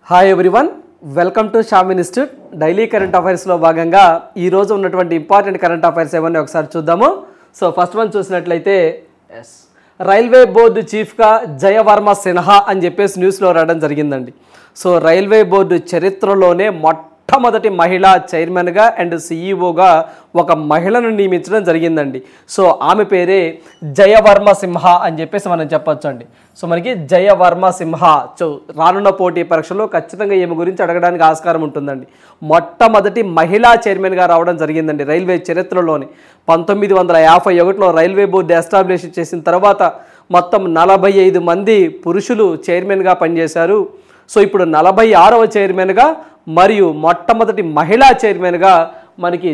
Hi everyone, welcome to Sham institute. Daily current అఫైర్స్లో భాగంగా ఈరోజు ఉన్నటువంటి ఇంపార్టెంట్ కరెంట్ అఫైర్స్ ఏమన్నా ఒకసారి చూద్దాము. సో ఫస్ట్ వన్ చూసినట్లయితే రైల్వే బోర్డు చీఫ్గా జయవర్మ సిన్హా అని చెప్పేసి న్యూస్లో రావడం జరిగిందండి. సో రైల్వే బోర్డు చరిత్రలోనే మొట్టమొదటి మహిళా చైర్మన్గా అండ్ సిఈఓగా ఒక మహిళను నియమించడం జరిగిందండి. సో ఆమె పేరే జయవర్మ సింహా అని చెప్పేసి మనం చెప్పొచ్చు అండి. సో మనకి జయవర్మ సింహా రానున్న పోటీ పరీక్షలో ఖచ్చితంగా ఈమె గురించి అడగడానికి ఆస్కారం ఉంటుందండి. మొట్టమొదటి మహిళా చైర్మన్గా రావడం జరిగిందండి రైల్వే చరిత్రలోని. 1951లో రైల్వే బోర్డు ఎస్టాబ్లిష్ చేసిన తర్వాత మొత్తం 45 మంది పురుషులు చైర్మన్గా పనిచేశారు. సో ఇప్పుడు 46వ చైర్మన్గా మరియు మొట్టమొదటి మహిళా చైర్మన్గా మనకి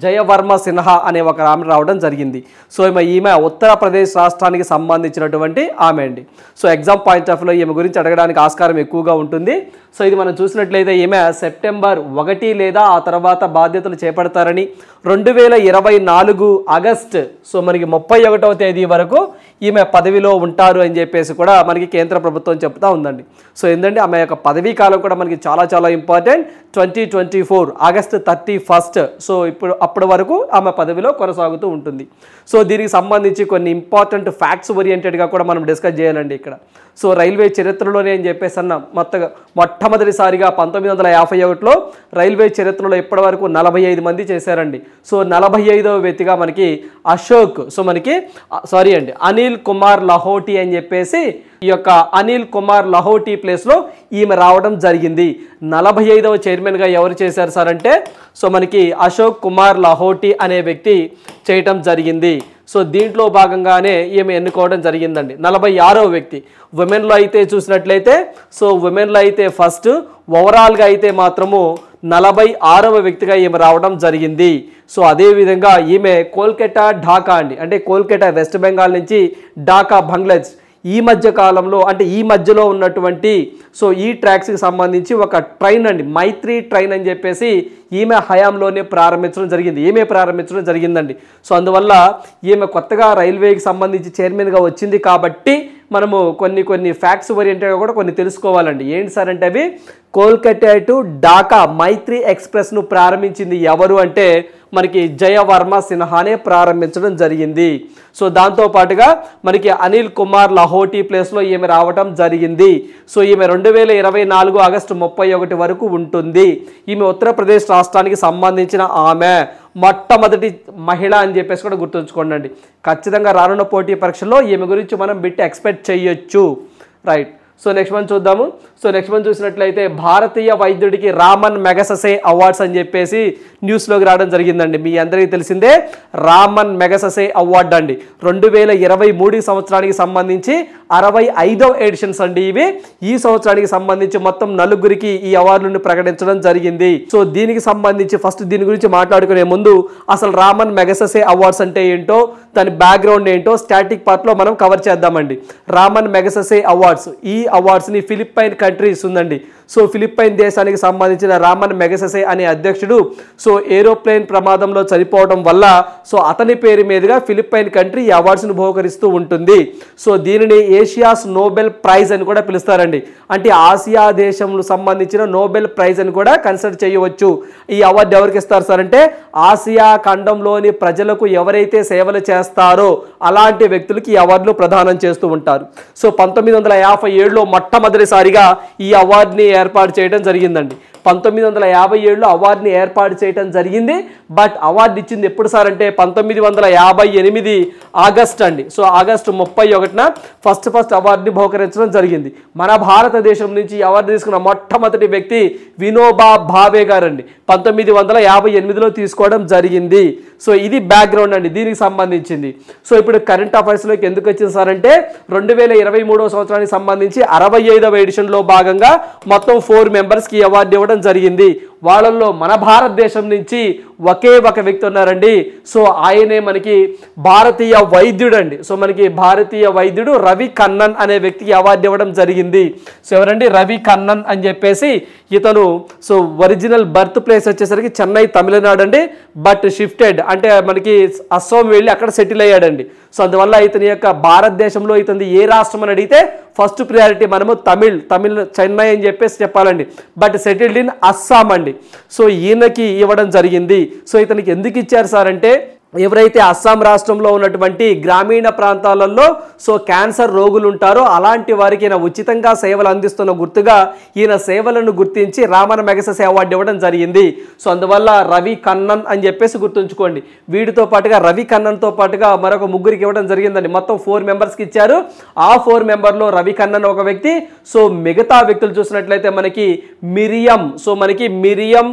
జయవర్మ సిన్హా అనే ఒక ఆమె రావడం జరిగింది. సో ఈమె ఉత్తరప్రదేశ్ రాష్ట్రానికి సంబంధించినటువంటి ఆమె అండి. సో ఎగ్జామ్ పాయింట్ ఆఫ్ వ్యూలో ఈమె గురించి అడగడానికి ఆస్కారం ఎక్కువగా ఉంటుంది. సో ఇది మనం చూసినట్లయితే ఈమె సెప్టెంబర్ 1 లేదా ఆ తర్వాత బాధ్యతలు చేపడతారని, 2024 ఆగస్టు సో మనకి 31వ తేదీ వరకు ఈమె పదవిలో ఉంటారు అని చెప్పేసి కూడా మనకి కేంద్ర ప్రభుత్వం చెప్తా ఉందండి. సో ఏంటంటే ఆమె యొక్క పదవీ కాలం కూడా మనకి చాలా ఇంపార్టెంట్. 2024 ఆగస్టు 31. సో అప్పటి వరకు ఆమె పదవిలో కొనసాగుతూ ఉంటుంది. సో దీనికి సంబంధించి కొన్ని ఇంపార్టెంట్ ఫ్యాక్ట్స్ ఓరియంటెడ్గా కూడా మనం డిస్కస్ చేయాలండి ఇక్కడ. సో రైల్వే చరిత్రలోనే అని చెప్పేసి అన్నాం, మొట్టమొదటిసారిగా 1951లో రైల్వే చరిత్రలో ఇప్పటి వరకు 45 మంది చేశారండి. సో 45వ వ్యక్తిగా మనకి అశోక్ అనిల్ కుమార్ లహోటీ అని చెప్పేసి ఈ యొక్క అనిల్ కుమార్ లహోటీ ప్లేస్లో ఈమె రావడం జరిగింది. 45వ చైర్మన్గా ఎవరు చేశారు సార్ అంటే సో మనకి అశోక్ కుమార్ లహోటీ అనే వ్యక్తి చేయటం జరిగింది. సో దీంట్లో భాగంగానే ఈమె ఎన్నుకోవడం జరిగిందండి. 46వ వ్యక్తి. ఉమెన్లో అయితే చూసినట్లయితే సో ఉమెన్లో అయితే ఫస్ట్, ఓవరాల్గా అయితే మాత్రము 46వ వ్యక్తిగా ఈమె రావడం జరిగింది. సో అదేవిధంగా ఈమె కోల్కతా ఢాకా అండి, అంటే కోల్కతా వెస్ట్ బెంగాల్ నుంచి ఢాకా బంగ్లాదేశ్ ఈ మధ్య కాలంలో అంటే ఈ మధ్యలో ఉన్నటువంటి సో ఈ ట్రాక్స్కి సంబంధించి ఒక ట్రైన్ అండి, మైత్రి ట్రైన్ అని చెప్పేసి ఈమె హయాంలోనే ప్రారంభించడం జరిగిందండి. సో అందువల్ల ఈమె కొత్తగా రైల్వేకి సంబంధించి చైర్మన్గా వచ్చింది కాబట్టి మనము కొన్ని ఫ్యాక్ట్స్ ఓరియంటెడ్గా కూడా కొన్ని తెలుసుకోవాలండి. ఏంటి సార్ అంటే అవి కోల్కతా టు ఢాకా మైత్రి ఎక్స్ప్రెస్ను ప్రారంభించింది ఎవరు అంటే మనకి జయవర్మ సిన్హానే ప్రారంభించడం జరిగింది. సో దాంతోపాటుగా మనకి అనిల్ కుమార్ లహోటీ ప్లేస్లో ఈమె రావటం జరిగింది. సో ఈమె 2024 ఆగస్టు 31 వరకు ఉంటుంది. ఈమె ఉత్తరప్రదేశ్ రాష్ట్రానికి సంబంధించిన ఆమె మొట్టమొదటి మహిళ అని చెప్పేసి కూడా గుర్తుంచుకోండి. ఖచ్చితంగా రానున్న పోటీ పరీక్షల్లో ఈమె గురించి మనం బిట్టి ఎక్స్పెక్ట్ చేయొచ్చు. రైట్. సో నెక్స్ట్ వన్ చూద్దాము. సో నెక్స్ట్ వన్ చూసినట్లయితే భారతీయ వైద్యుడికి రామన్ మెగసెసే అవార్డ్స్ అని చెప్పేసి న్యూస్లోకి రావడం జరిగిందండి. మీ అందరికీ తెలిసిందే రామన్ మెగసెసే అవార్డు అండి. 2023 సంవత్సరానికి సంబంధించి 65వ ఎడిషన్స్ అండి ఇవి. ఈ సంవత్సరానికి సంబంధించి మొత్తం 4 ఈ అవార్డులను ప్రకటించడం జరిగింది. సో దీనికి సంబంధించి ఫస్ట్ దీని గురించి మాట్లాడుకునే ముందు అసలు రామన్ మెగసెసే అవార్డ్స్ అంటే ఏంటో, దాని బ్యాక్గ్రౌండ్ ఏంటో స్టాటిక్ పార్ట్లో మనం కవర్ చేద్దామండి. రామన్ మెగసెసే అవార్డ్స్, ఈ అవార్డ్స్ని ఫిలిప్పైన్ కంట్రీస్ ఉందండి. సో ఫిలిప్పైన్ దేశానికి సంబంధించిన రామన్ మెగసెసే అనే అధ్యక్షుడు సో ఏరోప్లేన్ ప్రమాదంలో చనిపోవడం వల్ల సో అతని పేరు మీదుగా ఫిలిప్పైన్ కంట్రీ ఈ అవార్డ్స్ను బహుకరిస్తూ ఉంటుంది. సో దీనిని ఏషియాస్ నోబెల్ ప్రైజ్ అని కూడా పిలుస్తారండి. అంటే ఆసియా దేశంలో సంబంధించిన నోబెల్ ప్రైజ్ అని కూడా కన్సిడర్ చేయవచ్చు. ఈ అవార్డు ఎవరికి ఇస్తారు సార్ అంటే ఆసియా ఖండంలోని ప్రజలకు ఎవరైతే సేవలు చేస్తారో అలాంటి వ్యక్తులకి ఈ అవార్డులు ప్రదానం చేస్తూ ఉంటారు. సో 1957లో మొట్టమొదటిసారిగా ఈ అవార్డుని ఏర్పాటు చేయడం జరిగిందండి. 1957లో అవార్డుని ఏర్పాటు చేయడం జరిగింది. బట్ అవార్డు ఇచ్చింది ఎప్పుడు సార్ అంటే 1958 ఆగస్ట్ అండి. సో ఆగస్టు 31న ఫస్ట్ అవార్డుని బహుకరించడం జరిగింది. మన భారతదేశం నుంచి ఈ అవార్డు తీసుకున్న మొట్టమొదటి వ్యక్తి వినోబా భావే గారండి. 1958లో తీసుకోవడం జరిగింది. సో ఇది బ్యాక్గ్రౌండ్ అండి దీనికి సంబంధించింది. సో ఇప్పుడు కరెంట్ అఫైర్స్లోకి ఎందుకు వచ్చింది సార్ అంటే 2023వ సంవత్సరానికి సంబంధించి 65వ ఎడిషన్లో భాగంగా మొత్తం 4 మెంబర్స్కి ఈ అవార్డు ఇవ్వడం జరిగింది. వాళ్ళల్లో మన భారతదేశం నుంచి ఒకే ఒక వ్యక్తి ఉన్నారండి. సో ఆయనే మనకి భారతీయ వైద్యుడు అండి. సో మనకి భారతీయ వైద్యుడు రవి కన్నన్ అనే వ్యక్తికి అవార్డు ఇవ్వడం జరిగింది. సో ఎవరండి రవి కన్నన్ అని చెప్పేసి ఇతను సో ఒరిజినల్ బర్త్ ప్లేస్ వచ్చేసరికి చెన్నై తమిళనాడు అండి. బట్ షిఫ్టెడ్ అంటే మనకి అస్సాం వెళ్ళి అక్కడ సెటిల్ అయ్యాడండి. సో అందువల్ల ఇతని యొక్క భారతదేశంలో ఇతని ఏ రాష్ట్రం అని అడిగితే ఫస్ట్ ప్రియారిటీ మనము తమిళ్ చెన్నై అని చెప్పేసి చెప్పాలండి. బట్ సెటిల్డ్ ఇన్ అస్సాం అండి. సో ఈయనకి ఇవ్వడం జరిగింది. సో ఇతనికి ఎందుకు ఇచ్చారు సార్ అంటే, ఎవరైతే అస్సాం రాష్ట్రంలో ఉన్నటువంటి గ్రామీణ ప్రాంతాలలో సో క్యాన్సర్ రోగులు ఉంటారో అలాంటి వారికి ఈయన ఉచితంగా సేవలు అందిస్తున్న గుర్తుగా ఈయన సేవలను గుర్తించి రామన్ మెగసెసే అవార్డు ఇవ్వడం జరిగింది. సో అందువల్ల రవి కన్నన్ అని చెప్పేసి గుర్తుంచుకోండి. వీటితో పాటుగా రవి కన్నన్తో పాటుగా మరొక ముగ్గురికి ఇవ్వడం జరిగిందండి. మొత్తం 4 మెంబర్స్కి ఇచ్చారు. ఆ 4 మెంబర్లో రవి కన్నన్ ఒక వ్యక్తి. సో మిగతా వ్యక్తులు చూసినట్లయితే మనకి మిరియం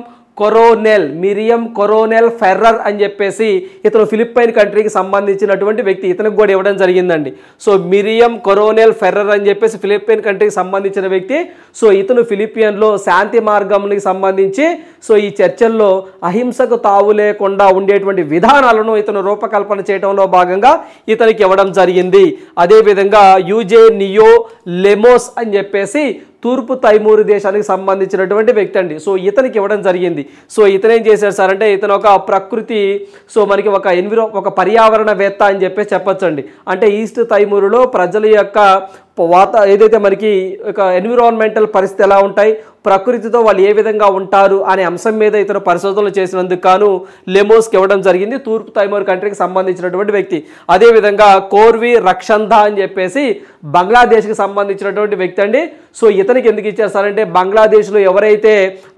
కొరోనెల్ ఫెర్రర్ అని చెప్పేసి ఇతను ఫిలిప్పైన్ కంట్రీకి సంబంధించినటువంటి వ్యక్తి. ఇతనికి కూడా ఇవ్వడం జరిగిందండి. సో మిరియం కొరోనెల్ ఫెర్రర్ అని చెప్పేసి ఫిలిప్పైన్ కంట్రీకి సంబంధించిన వ్యక్తి. సో ఇతను ఫిలిపియన్లో శాంతి మార్గంకి సంబంధించి సో ఈ చర్చల్లో అహింసకు తావు లేకుండా ఉండేటువంటి విధానాలను ఇతను రూపకల్పన చేయడంలో భాగంగా ఇతనికి ఇవ్వడం జరిగింది. అదేవిధంగా యూజే నియో లెమోస్ అని చెప్పేసి తూర్పు తైమూరు దేశానికి సంబంధించినటువంటి వ్యక్తి అండి. సో ఇతనికి ఇవ్వడం జరిగింది. సో ఇతను ఏం చేశారు సార్ అంటే, ఇతను ఒక ప్రకృతి సో మనకి ఒక పర్యావరణవేత్త అని చెప్పేసి చెప్పొచ్చండి. అంటే ఈస్ట్ తైమూరులో ప్రజల యొక్క ఏదైతే మనకి ఒక ఎన్విరాన్మెంటల్ పరిస్థితి ఎలా ఉంటాయి, ప్రకృతితో వాళ్ళు ఏ విధంగా ఉంటారు అనే అంశం మీద ఇతను పరిశోధనలు చేసినందుకు గాను లెమోస్కి ఇవ్వడం జరిగింది. తూర్పు తైమూర్ కంట్రీకి సంబంధించినటువంటి వ్యక్తి. అదేవిధంగా కోర్వి రక్షందా అని చెప్పేసి బంగ్లాదేశ్కి సంబంధించినటువంటి వ్యక్తి అండి. సో ఇతనికి ఎందుకు ఇచ్చారు సార్ అంటే, బంగ్లాదేశ్లో ఎవరైతే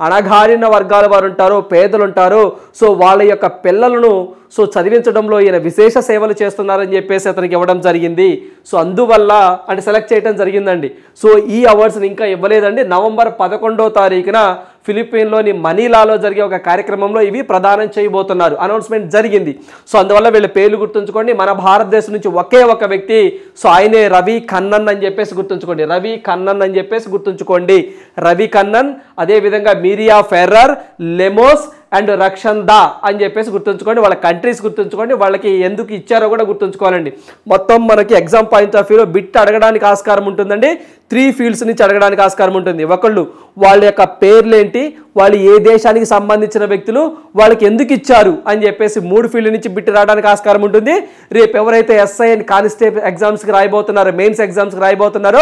అణగారిన వర్గాల వారు ఉంటారో, పేదలు ఉంటారో, సో వాళ్ళ యొక్క పిల్లలను సో చదివించడంలో ఈయన విశేష సేవలు చేస్తున్నారని చెప్పేసి అతనికి ఇవ్వడం జరిగింది. సో అందువల్ల అంటే సెలెక్ట్ చేయడం జరిగిందండి. సో ఈ అవార్డ్స్ని ఇంకా ఇవ్వలేదండి. నవంబర్ 11వ తారీఖున ఫిలిప్పీన్లోని మనీలాలో జరిగే ఒక కార్యక్రమంలో ఇవి ప్రదానం చేయబోతున్నారు. అనౌన్స్మెంట్ జరిగింది. సో అందువల్ల వీళ్ళ పేర్లు గుర్తుంచుకోండి. మన భారతదేశం నుంచి ఒకే ఒక వ్యక్తి, సో ఆయనే రవి కన్నన్ అని చెప్పేసి గుర్తుంచుకోండి. రవి కన్నన్, అదేవిధంగా మిరియా ఫెర్రర్, లెమోస్ అండ్ రక్షందా అని చెప్పేసి గుర్తుంచుకోండి. వాళ్ళ కంట్రీస్ గుర్తుంచుకోండి. వాళ్ళకి ఎందుకు ఇచ్చారో కూడా గుర్తుంచుకోవాలండి. మొత్తం మనకి ఎగ్జామ్ పాయింట్ ఆఫ్ వ్యూలో బిట్ అడగడానికి ఆస్కారం ఉంటుందండి. 3 ఫీల్డ్స్ నుంచి అడగడానికి ఆస్కారం ఉంటుంది. ఒకళ్ళు వాళ్ళ యొక్క పేర్లేంటి, వాళ్ళు ఏ దేశానికి సంబంధించిన వ్యక్తులు, వాళ్ళకి ఎందుకు ఇచ్చారు అని చెప్పేసి 3 ఫీల్డ్ నుంచి బిట్ రావడానికి ఆస్కారం ఉంటుంది. రేపు ఎవరైతే ఎస్ఐ అండ్ కానిస్టేబుల్ ఎగ్జామ్స్కి రాయబోతున్నారో, మెయిన్స్ ఎగ్జామ్స్కి రాయబోతున్నారో,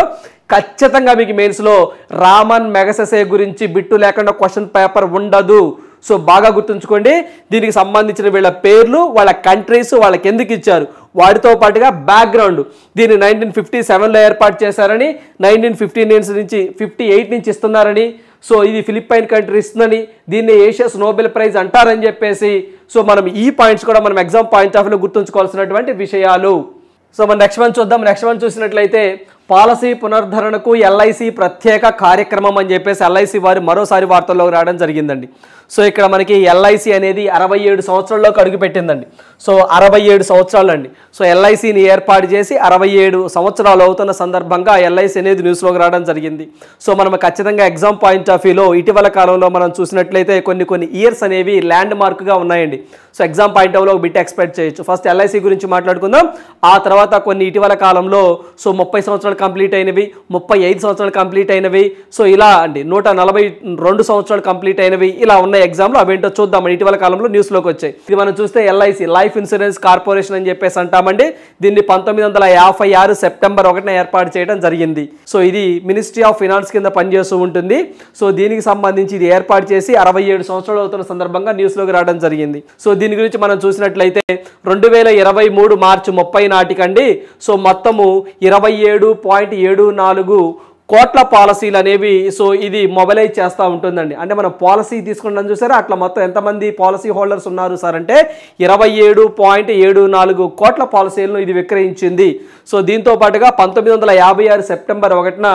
ఖచ్చితంగా మీకు మెయిన్స్లో రామన్ మెగసెసే గురించి బిట్టు లేకుండా క్వశ్చన్ పేపర్ ఉండదు. సో బాగా గుర్తుంచుకోండి. దీనికి సంబంధించిన వీళ్ళ పేర్లు, వాళ్ళ కంట్రీస్, వాళ్ళకి ఎందుకు ఇచ్చారు, వాటితో పాటుగా బ్యాక్గ్రౌండ్. దీన్ని 1957లో ఏర్పాటు చేశారని, 1958 నుంచి ఇస్తున్నారని, సో ఇది ఫిలిప్పైన్ కంట్రీ ఇస్తుందని, దీన్ని ఏషియస్ నోబెల్ ప్రైజ్ అంటారని చెప్పేసి సో మనం ఈ పాయింట్స్ కూడా మనం ఎగ్జామ్ పాయింట్ ఆఫ్ వ్యూలో గుర్తుంచుకోవాల్సినటువంటి విషయాలు. సో మనం నెక్స్ట్ వన్ చూద్దాం. నెక్స్ట్ వన్ చూసినట్లయితే పాలసీ పునరుద్ధరణకు ఎల్ఐసి ప్రత్యేక కార్యక్రమం అని చెప్పేసి ఎల్ఐసి వారు మరోసారి వార్తల్లోకి రావడం జరిగిందండి. సో ఇక్కడ మనకి ఎల్ఐసి అనేది 67 సంవత్సరాల్లోకి అడుగుపెట్టిందండి. సో 67 సంవత్సరాలు అండి. సో ఎల్ఐసిని ఏర్పాటు చేసి 67 సంవత్సరాలు అవుతున్న సందర్భంగా ఎల్ఐసి అనేది న్యూస్లోకి రావడం జరిగింది. సో మనం ఖచ్చితంగా ఎగ్జామ్ పాయింట్ ఆఫ్ వ్యూలో ఇటీవల కాలంలో మనం చూసినట్లయితే కొన్ని ఇయర్స్ అనేవి ల్యాండ్ మార్క్గా ఉన్నాయండి. సో ఎగ్జామ్ పాయింట్ ఆఫ్ వ్యూలో బిట్ ఎక్స్పెక్ట్ చేయొచ్చు. ఫస్ట్ ఎల్ఐసి గురించి మాట్లాడుకుందాం. ఆ తర్వాత కొన్ని ఇటీవల కాలంలో సో 30 సంవత్సరాలు కంప్లీట్ అయినవి, 35 సంవత్సరాలు కంప్లీట్ అయినవి, సో ఇలా అండి 142 సంవత్సరాలు కంప్లీట్ అయినవి, ఇలా ఉన్న ఎగ్జామ్లో అవేంటో చూద్దాం. ఇటీవల కాలంలో న్యూస్లోకి వచ్చాయి. ఇది మనం చూస్తే ఎల్ఐసి లైఫ్ ఇన్సూరెన్స్ కార్పొరేషన్ అని చెప్పేసి అంటామండి. దీన్ని 1956 సెప్టెంబర్ 1న ఏర్పాటు చేయడం జరిగింది. సో ఇది మినిస్ట్రీ ఆఫ్ ఫైనాన్స్ కింద పనిచేస్తూ ఉంటుంది. సో దీనికి సంబంధించి ఇది ఏర్పాటు చేసి 67 సంవత్సరాలు అవుతున్న సందర్భంగా న్యూస్లోకి రావడం జరిగింది. సో దీని గురించి మనం చూసినట్లయితే 2023 మార్చి 30 నాటికండి సో మొత్తము 27.74 కోట్ల పాలసీలు అనేవి సో ఇది మొబైలైజ్ చేస్తూ ఉంటుందండి. అంటే మనం పాలసీ తీసుకుంటాం చూసారా, అట్లా మొత్తం ఎంతమంది పాలసీ హోల్డర్స్ ఉన్నారు సార్ అంటే 27.74 కోట్ల పాలసీలను ఇది విక్రయించింది. సో దీంతో పాటుగా 1956 సెప్టెంబర్ 1న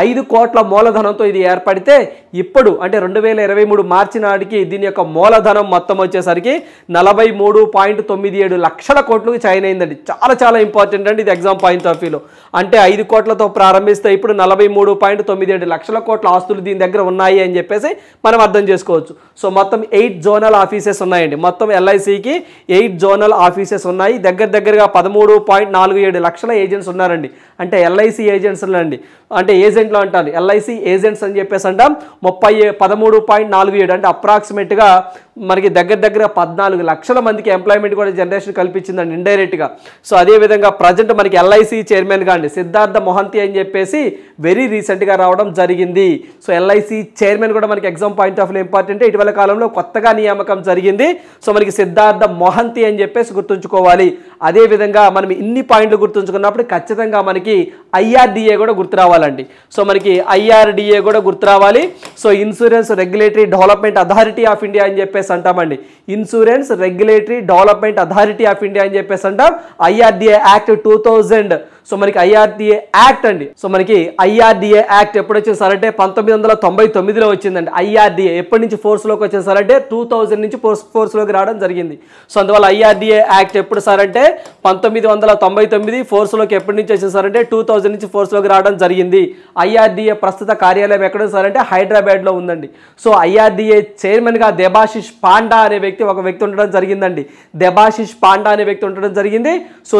5 కోట్ల మూలధనంతో ఇది ఏర్పడితే ఇప్పుడు అంటే 2023 మార్చి నాటికి దీని యొక్క మూలధనం మొత్తం వచ్చేసరికి 43.97 లక్షల కోట్లకు చైన్ అయిందండి. చాలా ఇంపార్టెంట్ అండి ఇది ఎగ్జామ్ పాయింట్ ఆఫ్ వ్యూలో. అంటే 5 కోట్లతో ప్రారంభిస్తే ఇప్పుడు 43.97 లక్షల కోట్ల ఆస్తులు దీని దగ్గర ఉన్నాయి అని చెప్పేసి మనం అర్థం చేసుకోవచ్చు. సో మొత్తం 8 జోనల్ ఆఫీసెస్ ఉన్నాయండి. మొత్తం ఎల్ఐసికి 8 జోనల్ ఆఫీసెస్ ఉన్నాయి. దగ్గరగా 13.47 లక్షల ఏజెంట్స్ ఉన్నారండి. అంటే ఎల్ఐసి ఏజెంట్స్ అండి, అంటే ఏజెంట్లు అంటారు, ఎల్ఐసి ఏజెంట్స్ అని చెప్పేసి అంటాం. 13.47 అంటే అప్రాక్సిమేట్గా మనకి దగ్గర 14 లక్షల మందికి ఎంప్లాయ్మెంట్ కూడా జనరేషన్ కల్పించిందండి ఇండైరెక్ట్గా. సో అదేవిధంగా ప్రజెంట్ మనకి ఎల్ఐసి చైర్మన్గా అండి సిద్ధార్థ మొహంతి అని చెప్పేసి వెరీ రీసెంట్గా రావడం జరిగింది. సో ఎల్ఐసి చైర్మన్ కూడా మనకి exam point of view important. ఇటీవల కాలంలో కొత్తగా నియామకం జరిగింది. సో మనకి సిద్ధార్థ మొహంతి అని చెప్పేసి గుర్తుంచుకోవాలి. అదేవిధంగా మనం ఇన్ని పాయింట్లు గుర్తుంచుకున్నప్పుడు ఖచ్చితంగా మనకి ఐఆర్డిఏ కూడా గుర్తు రావాలండి. సో మనకి ఐఆర్డిఏ కూడా గుర్తు రావాలి. So insurance regulatory development authority of India అని చెప్పేసి అంటామండి. Insurance regulatory development authority of India అని చెప్పేసి అంటాం. IRDA act 2000. సో మనకి ఐఆర్డిఏ యాక్ట్ అండి. సో మనకి ఐఆర్డిఏ యాక్ట్ ఎప్పుడు వచ్చింది సార్ అంటే 1999లో వచ్చిందండి. ఐఆర్డిఏ ఎప్పటి నుంచి ఫోర్స్లోకి వచ్చింది సార్ అంటే 2000 నుంచి ఫోర్స్లోకి రావడం జరిగింది. సో అందువల్ల ఐఆర్డిఏ యాక్ట్ ఎప్పుడు సార్ అంటే 1999 ఫోర్స్లోకి ఎప్పటి నుంచి వచ్చింది సార్ అంటే 2000 నుంచి ఫోర్స్లోకి రావడం జరిగింది. ఐఆర్డిఏ ప్రస్తుత కార్యాలయం ఎక్కడ సార్ అంటే హైదరాబాద్లో ఉందండి. సో ఐఆర్డిఏ చైర్మన్గా దేబాశిష్ పాండా అనే ఒక వ్యక్తి ఉండడం జరిగిందండి. దేబాశిష్ పాండా అనే వ్యక్తి ఉండడం జరిగింది. సో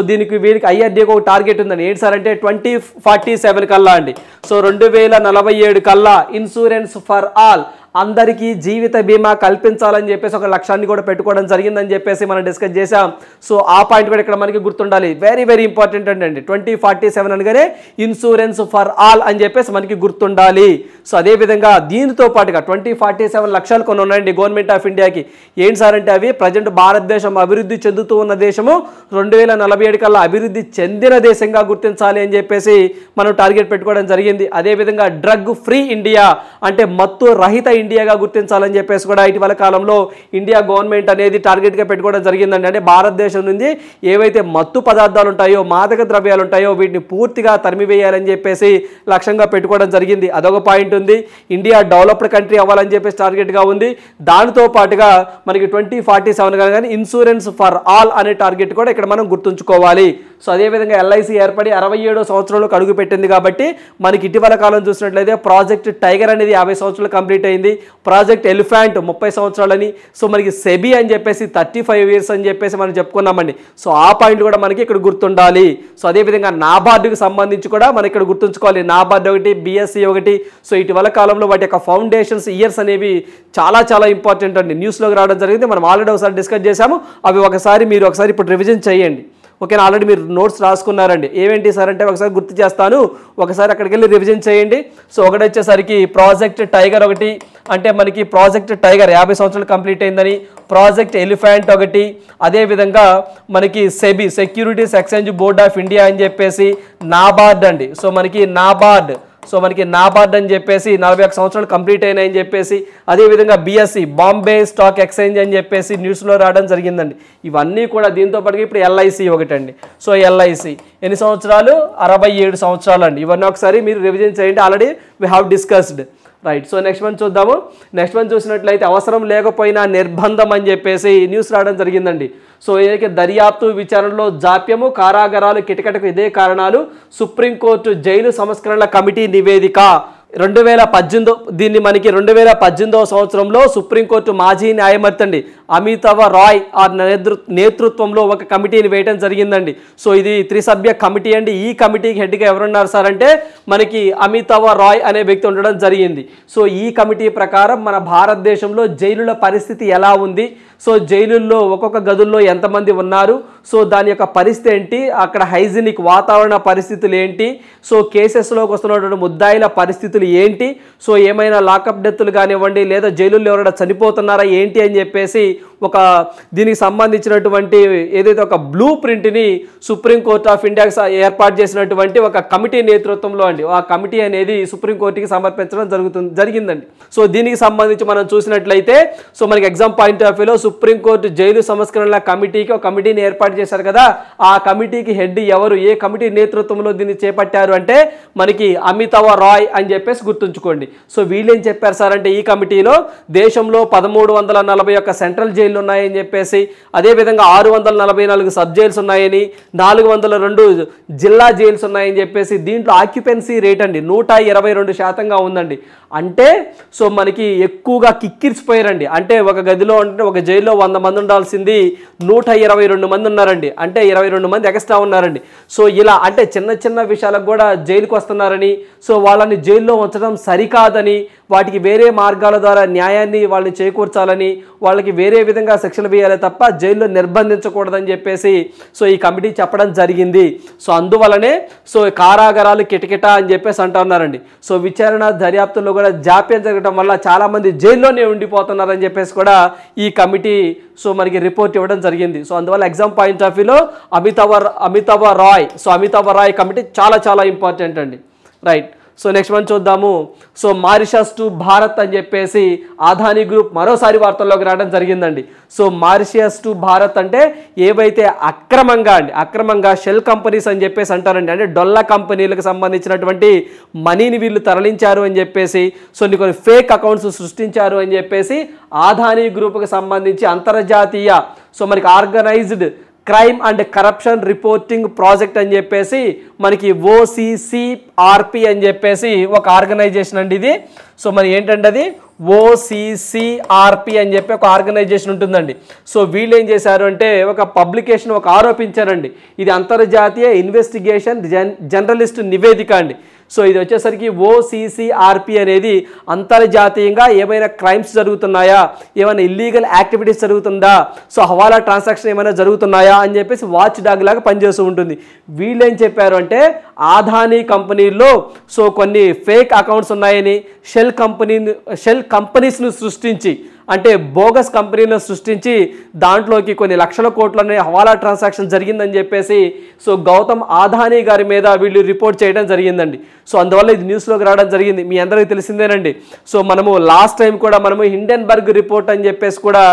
వీరికి ఐఆర్డిఏకి ఒక టార్గెట్ ఉంది. ఏంటి సార్ అంటే 2047 కల్లా అండి. సో 2047 కల్లా ఇన్సూరెన్స్ ఫర్ ఆల్ అందరికీ జీవిత బీమా కల్పించాలని చెప్పేసి ఒక లక్ష్యాన్ని కూడా పెట్టుకోవడం జరిగిందని చెప్పేసి మనం డిస్కస్ చేసాం. సో ఆ పాయింట్ కూడా ఇక్కడ మనకి గుర్తుండాలి. వెరీ ఇంపార్టెంట్ అండి. 2047 అనగానే ఇన్సూరెన్స్ ఫర్ ఆల్ అని చెప్పేసి మనకి గుర్తుండాలి. సో అదేవిధంగా దీనితో పాటుగా 2047 లక్ష్యాలు కొన్ని ఉన్నాయండి గవర్నమెంట్ ఆఫ్ ఇండియాకి. ఏంటి సార్ అంటే అవి ప్రజెంట్ భారతదేశం అభివృద్ధి చెందుతూ ఉన్న దేశము 2047 కల్లా అభివృద్ధి చెందిన దేశంగా గుర్తించాలి అని చెప్పేసి మనం టార్గెట్ పెట్టుకోవడం జరిగింది. అదేవిధంగా డ్రగ్ ఫ్రీ ఇండియా అంటే మత్తు రహిత ఇండియాగా గుర్తించాలని చెప్పేసి కూడా ఇటీవల కాలంలో ఇండియా గవర్నమెంట్ అనేది టార్గెట్గా పెట్టుకోవడం జరిగిందండి. అంటే భారతదేశం నుంచి ఏవైతే మత్తు పదార్థాలు ఉంటాయో మాదక ద్రవ్యాలు ఉంటాయో వీటిని పూర్తిగా తరిమివేయాలని చెప్పేసి లక్ష్యంగా పెట్టుకోవడం జరిగింది. అదొక పాయింట్ ఉంది. ఇండియా డెవలప్డ్ కంట్రీ అవ్వాలని చెప్పేసి టార్గెట్గా ఉంది. దానితో పాటుగా మనకి 2047 కానీ ఇన్సూరెన్స్ ఫర్ ఆల్ అనే టార్గెట్ కూడా ఇక్కడ మనం గుర్తుంచుకోవాలి. సో అదేవిధంగా ఎల్ఐసి ఏర్పడి 67వ సంవత్సరంలోకి అడుగు పెట్టింది కాబట్టి మనకి ఇటీవల కాలం చూసినట్లయితే ప్రాజెక్ట్ టైగర్ అనేది 50 సంవత్సరాలు కంప్లీట్ అయింది. Project elephant 30 సంవత్సరాలని. సో మనకి సెబీ అని చెప్పేసి 35 years అని చెప్పేసి మనం చెప్పుకున్నామండి. సో ఆ పాయింట్ కూడా మనకి ఇక్కడ గుర్తుండాలి. సో అదేవిధంగా నాబార్డుకి సంబంధించి కూడా మనం ఇక్కడ గుర్తుంచుకోవాలి. నాబార్డు ఒకటి, బిఎస్సి ఒకటి. సో ఇటీవల కాలంలో వాటి యొక్క ఫౌండేషన్స్ ఇయర్స్ అనేవి చాలా ఇంపార్టెంట్ అండి. న్యూస్లోకి రావడం జరిగింది. మనం ఆల్రెడీ ఒకసారి డిస్కస్ చేసాము. అవి మీరు ఒకసారి ఇప్పుడు రివిజన్ చేయండి. ఓకేనా, ఆల్రెడీ మీరు నోట్స్ రాసుకున్నారండి. ఏమేంటి సార్ అంటే ఒకసారి గుర్తు చేస్తాను, ఒకసారి అక్కడికి వెళ్ళి రివిజన్ చేయండి. సో ఒకటి వచ్చేసరికి ప్రాజెక్ట్ టైగర్ ఒకటి, అంటే మనకి ప్రాజెక్ట్ టైగర్ 50 సంవత్సరాలు కంప్లీట్ అయిందని. ప్రాజెక్ట్ ఎలిఫెంట్ ఒకటి, అదేవిధంగా మనకి SEBI securities exchange board of India అని చెప్పేసి, నాబార్డ్ అండి. సో మనకి నాబార్డ్ అని చెప్పేసి 41 సంవత్సరాలు కంప్లీట్ అయినాయని చెప్పేసి, అదేవిధంగా బిఎస్సి బాంబే స్టాక్ ఎక్స్చేంజ్ అని చెప్పేసి న్యూస్లో రావడం జరిగిందండి. ఇవన్నీ కూడా దీంతో పాటుగా ఇప్పుడు ఎల్ఐసి ఒకటండి. సో ఎల్ఐసి ఎన్ని సంవత్సరాలు? 67 సంవత్సరాలు అండి. ఇవన్నీ ఒకసారి మీరు రివిజన్ చేయండి. Already we have discussed. Right. So next one చూద్దాము. నెక్స్ట్ వన్ చూసినట్లయితే అవసరం లేకపోయినా నిర్బంధం అని చెప్పేసి న్యూస్ రావడం జరిగిందండి. సో ఏదైతే దర్యాప్తు విచారణలో జాప్యము, కారాగారాలు కిటకిటకు ఇదే కారణాలు, సుప్రీంకోర్టు జైలు సంస్కరణల కమిటీ నివేదిక 2018. దీన్ని మనకి 2018వ సంవత్సరంలో సుప్రీంకోర్టు మాజీ న్యాయమూర్తి అండి అమితావ్ రాయ్ ఆ నేతృత్వంలో ఒక కమిటీని వేయడం జరిగిందండి. సో ఇది 3 సభ్య కమిటీ అండి. ఈ కమిటీకి హెడ్గా ఎవరున్నారు సార్ అంటే మనకి అమితావ్ రాయ్ అనే వ్యక్తి ఉండడం జరిగింది. సో ఈ కమిటీ ప్రకారం మన భారతదేశంలో జైలుల పరిస్థితి ఎలా ఉంది, సో జైలుల్లో ఒక్కొక్క గదుల్లో ఎంతమంది ఉన్నారు, సో దాని యొక్క పరిస్థితి ఏంటి, అక్కడ హైజీనిక్ వాతావరణ పరిస్థితులు ఏంటి, సో కేసెస్లోకి వస్తున్నటువంటి ముద్దాయిల పరిస్థితులు ఏంటి, సో ఏమైనా లాకప్ డెత్తులు కానివ్వండి లేదా జైలుల్లో ఎవరైనా చనిపోతున్నారా ఏంటి అని చెప్పేసి ఒక దీనికి సంబంధించినటువంటి ఏదైతే ఒక బ్లూ ప్రింట్ని సుప్రీంకోర్టు ఆఫ్ ఇండియాకి ఏర్పాటు చేసినటువంటి ఒక కమిటీ నేతృత్వంలో అండి ఆ కమిటీ అనేది సుప్రీంకోర్టుకి సమర్పించడం జరిగిందండి. సో దీనికి సంబంధించి మనం చూసినట్లయితే సో మనకి ఎగ్జామ్ పాయింట్ ఆఫ్ వ్యూలో సుప్రీంకోర్టు జైలు సంస్కరణల కమిటీకి ఒక కమిటీని ఏర్పాటు చేశారు కదా, ఆ కమిటీకి హెడ్ ఎవరు, ఏ కమిటీ నేతృత్వంలో దీన్ని చేపట్టారు అంటే మనకి అమితావ్ రాయ్ అని చెప్పేసి గుర్తుంచుకోండి. సో వీళ్ళు ఏం చెప్పారు సార్ అంటే ఈ కమిటీలో దేశంలో 1341 సెంట్రల్ జైలు జైళ్ళు ఉన్నాయని చెప్పేసి, అదేవిధంగా 644 సబ్ జైల్స్ ఉన్నాయని, 402 జిల్లా జైల్స్ ఉన్నాయని చెప్పేసి, దీంట్లో ఆక్యుపెన్సీ రేట్ అండి 122% ఉందండి. అంటే సో మనకి ఎక్కువగా కిక్కిరిసిపోయారండి. అంటే ఒక గదిలో అంటే ఒక జైల్లో 100 మంది ఉండాల్సింది 122 మంది ఉన్నారండి. అంటే 22 మంది ఎక్స్ట్రా ఉన్నారండి. సో ఇలా అంటే చిన్న చిన్న విషయాలకు కూడా జైలుకు వస్తున్నారని, సో వాళ్ళని జైల్లో ఉంచడం సరికాదని, వాటికి వేరే మార్గాల ద్వారా న్యాయాన్ని వాళ్ళని చేకూర్చాలని, వాళ్ళకి వేరే విధంగా శిక్షలు వేయాలి తప్ప జైల్లో నిర్బంధించకూడదని చెప్పేసి సో ఈ కమిటీ చెప్పడం జరిగింది. సో అందువలనే సో కారాగారాలు కిటకిట అని చెప్పేసి అంటున్నారండి. సో విచారణ దర్యాప్తుల్లో కూడా జాప్యం జరగడం వల్ల చాలామంది జైల్లోనే ఉండిపోతున్నారని చెప్పేసి కూడా ఈ కమిటీ సో మనకి రిపోర్ట్ ఇవ్వడం జరిగింది. సో అందువల్ల ఎగ్జామ్ పాయింట్ ఆఫ్ వ్యూలో అమితావ్ రాయ్ కమిటీ చాలా చాలా ఇంపార్టెంట్ అండి. రైట్. సో నెక్స్ట్ వన్ చూద్దాము. సో మారిషస్ టు భారత్ అని చెప్పేసి అదానీ గ్రూప్ మరోసారి వార్తల్లోకి రావడం జరిగిందండి. సో మారిషస్ టు భారత్ అంటే ఏవైతే అక్రమంగా షెల్ కంపెనీస్ అని చెప్పేసి అంటారండి, అంటే డొల్ల కంపెనీలకు సంబంధించినటువంటి మనీని వీళ్ళు తరలించారు అని చెప్పేసి, సో కొన్ని ఫేక్ అకౌంట్స్ సృష్టించారు అని చెప్పేసి అదానీ గ్రూప్కి సంబంధించి అంతర్జాతీయ సో మనకి organised crime and corruption reporting project అని చెప్పేసి మనకి OCCRP అని చెప్పేసి ఒక ఆర్గనైజేషన్ అండి ఇది. సో మరి ఏంటంటే అది OCCRP అని చెప్పి ఒక ఆర్గనైజేషన్ ఉంటుందండి. సో వీళ్ళు ఏం చేశారు అంటే ఒక పబ్లికేషన్ ఆరోపించారండి. ఇది అంతర్జాతీయ ఇన్వెస్టిగేషన్ జర్నలిస్ట్ నివేదిక అండి. సో ఇది వచ్చేసరికి OCCRP అనేది అంతర్జాతీయంగా ఏమైనా క్రైమ్స్ జరుగుతున్నాయా, ఏమైనా ఇల్లీగల్ యాక్టివిటీస్ జరుగుతుందా, సో హవాలా ట్రాన్సాక్షన్ ఏమైనా జరుగుతున్నాయా అని చెప్పేసి వాచ్ డాగ్ లాగా పనిచేస్తూ ఉంటుంది. వీళ్ళు ఏం చెప్పారు అంటే అదానీ కంపెనీల్లో సో కొన్ని ఫేక్ అకౌంట్స్ ఉన్నాయని, షెల్ కంపెనీస్ను సృష్టించి అంటే బోగస్ కంపెనీలను సృష్టించి దాంట్లోకి కొన్ని లక్షల కోట్లనే హవాలా ట్రాన్సాక్షన్ జరిగిందని చెప్పేసి సో గౌతమ్ అదానీ గారి మీద వీళ్ళు రిపోర్ట్ చేయడం జరిగిందండి. సో అందువల్ల ఇది న్యూస్లోకి రావడం జరిగింది. మీ అందరికీ తెలిసిందేనండి. సో మనము లాస్ట్ టైం కూడా మనము హిండెన్బర్గ్ రిపోర్ట్ అని చెప్పేసి కూడా